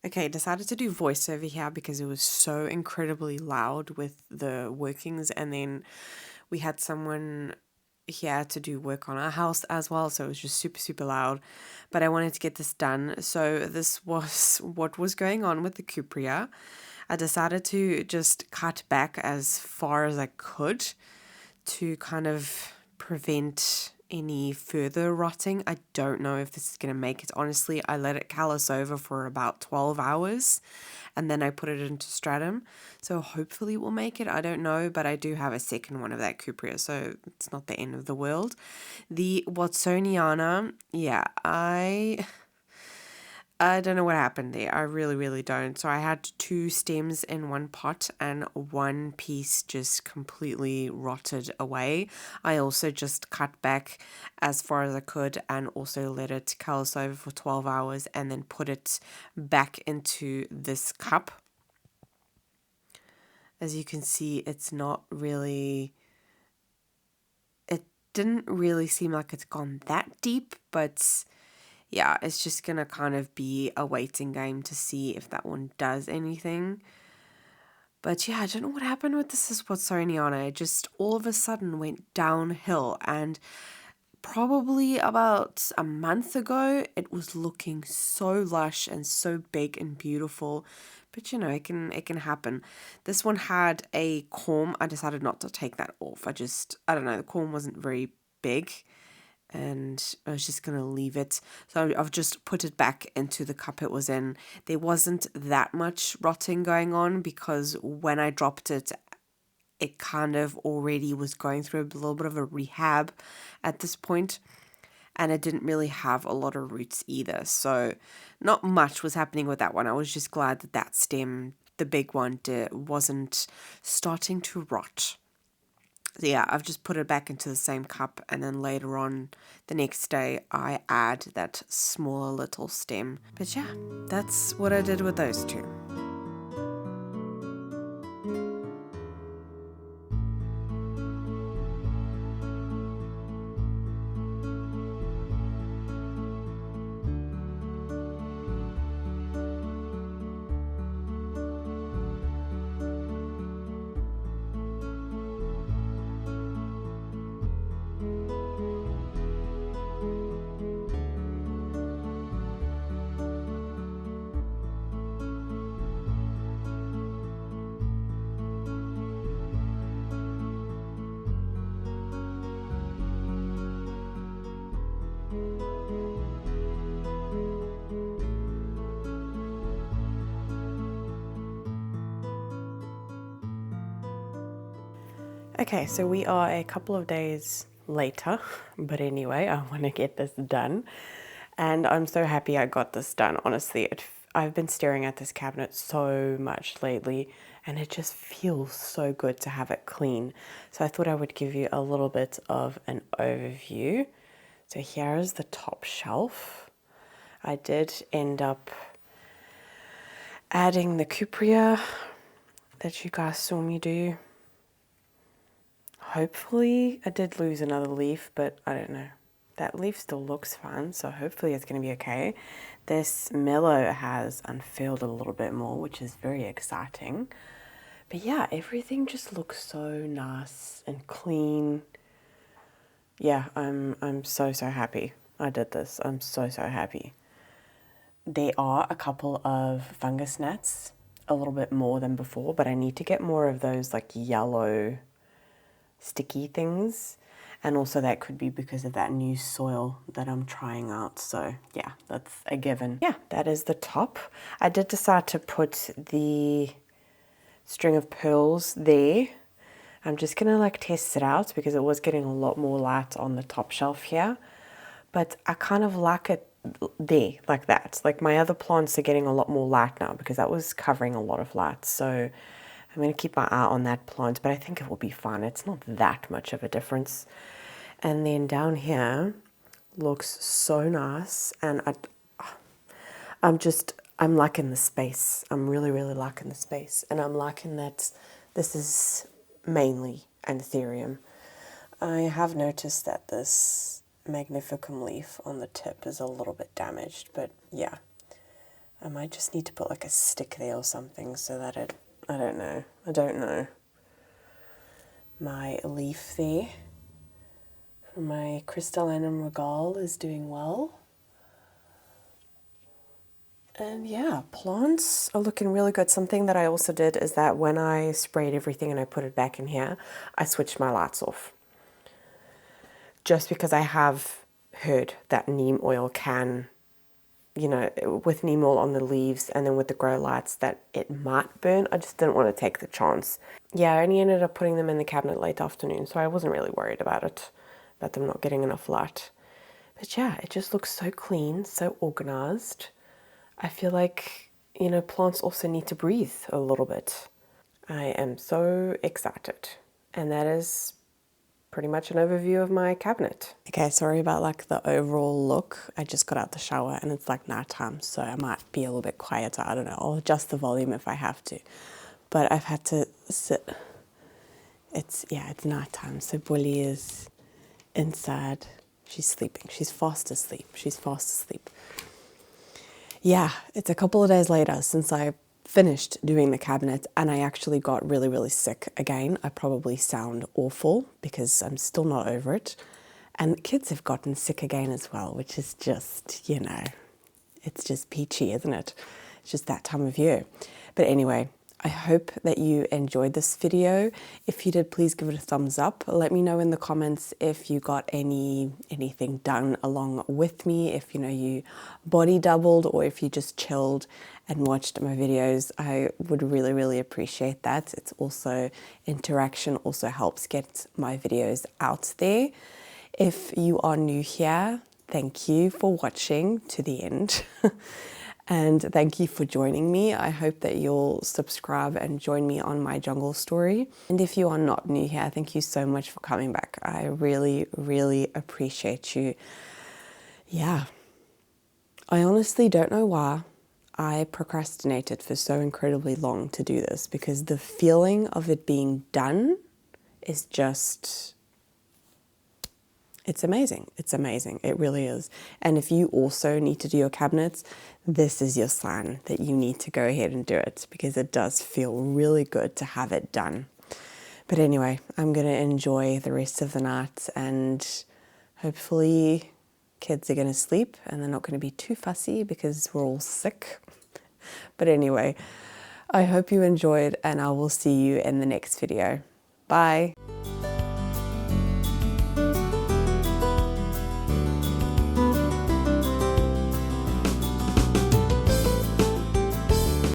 Okay, decided to do voiceover here because it was so incredibly loud with the workings, and then we had someone here to do work on our house as well, so it was just super, super loud. But I wanted to get this done, so this was what was going on with the cupria. I decided to just cut back as far as I could to kind of prevent any further rotting. I don't know if this is going to make it. Honestly, I let it callus over for about 12 hours and then I put it into stratum. So hopefully it will make it. I don't know, but I do have a second one of that cupria, so it's not the end of the world. The Watsoniana, yeah, I don't know what happened there. I really, really don't. So I had 2 stems in one pot and one piece just completely rotted away. I also just cut back as far as I could and also let it callus over for 12 hours and then put it back into this cup. As you can see, it's not really... It didn't really seem like it's gone that deep, but... yeah, it's just going to kind of be a waiting game to see if that one does anything. But yeah, I don't know what happened with this Watsoniana. It just all of a sudden went downhill. And probably about a month ago, it was looking so lush and so big and beautiful. But you know, it can happen. This one had a corm. I decided not to take that off. I don't know, the corm wasn't very big. And I was just going to leave it. So I've just put it back into the cup it was in. There wasn't that much rotting going on because when I dropped it, it kind of already was going through a little bit of a rehab at this point. And it didn't really have a lot of roots either. So not much was happening with that one. I was just glad that that stem, the big one, wasn't starting to rot. So yeah, I've just put it back into the same cup, and then later on the next day I add that smaller little stem. But yeah, that's what I did with those 2. Okay, so we are a couple of days later, but anyway, I want to get this done. And I'm so happy I got this done, honestly. I've been staring at this cabinet so much lately, and it just feels so good to have it clean. So I thought I would give you a little bit of an overview. So here is the top shelf. I did end up adding the cupria that you guys saw me do. Hopefully, I did lose another leaf, but I don't know. That leaf still looks fine, so hopefully it's going to be okay. This mellow has unfurled a little bit more, which is very exciting. But yeah, everything just looks so nice and clean. Yeah, I'm so happy I did this. I'm so happy. There are a couple of fungus gnats, a little bit more than before, but I need to get more of those like yellow sticky things, and also that could be because of that new soil that I'm trying out. So yeah, that's a given. Yeah, that is the top. I did decide to put the string of pearls there. I'm just gonna like test it out because it was getting a lot more light on the top shelf here, but I kind of like it there like that. Like my other plants are getting a lot more light now because that was covering a lot of light. So I'm going to keep my eye on that plant, but I think it will be fine. It's not that much of a difference. And then down here looks so nice, and I'm liking the space. I'm really liking the space, and I'm liking that this is mainly Anthurium. I have noticed that this magnificum leaf on the tip is a little bit damaged, but yeah, I might just need to put like a stick there or something so that it, I don't know. My leaf there from my Crystallinum regale is doing well. And yeah, plants are looking really good. Something that I also did is that when I sprayed everything and I put it back in here, I switched my lights off. Just because I have heard that neem oil can, you know, with neem oil on the leaves and then with the grow lights, that it might burn. I just didn't want to take the chance. Yeah, I only ended up putting them in the cabinet late afternoon, so I wasn't really worried about it, about them not getting enough light. But yeah, it just looks so clean, so organized. I feel like, you know, plants also need to breathe a little bit. I am so excited. And that is pretty much an overview of my cabinet. Okay, sorry about like the overall look. I just got out the shower and it's like nighttime, so I might be a little bit quieter. I don't know. I'll adjust the volume if I have to. But I've had to sit. It's nighttime, so Bully is inside. She's sleeping. She's fast asleep. Yeah, it's a couple of days later since I finished doing the cabinet and I actually got really, really sick again. I probably sound awful because I'm still not over it. And the kids have gotten sick again as well, which is just, you know, it's just peachy, isn't it? It's just that time of year. But anyway, I hope that you enjoyed this video. If you did, please give it a thumbs up. Let me know in the comments if you got anything done along with me, if you know you body doubled or if you just chilled and watched my videos. I would really, really appreciate that. It's also interaction also helps get my videos out there. If you are new here, thank you for watching to the end. And thank you for joining me. I hope that you'll subscribe and join me on my jungle story. And if you are not new here, thank you so much for coming back. I really, really appreciate you. Yeah. I honestly don't know why I procrastinated for so incredibly long to do this, because the feeling of it being done is just... it's amazing. It's amazing. It really is. And if you also need to do your cabinets, this is your sign that you need to go ahead and do it, because it does feel really good to have it done. But anyway, I'm going to enjoy the rest of the night and hopefully kids are going to sleep and they're not going to be too fussy because we're all sick. But anyway, I hope you enjoyed and I will see you in the next video. Bye.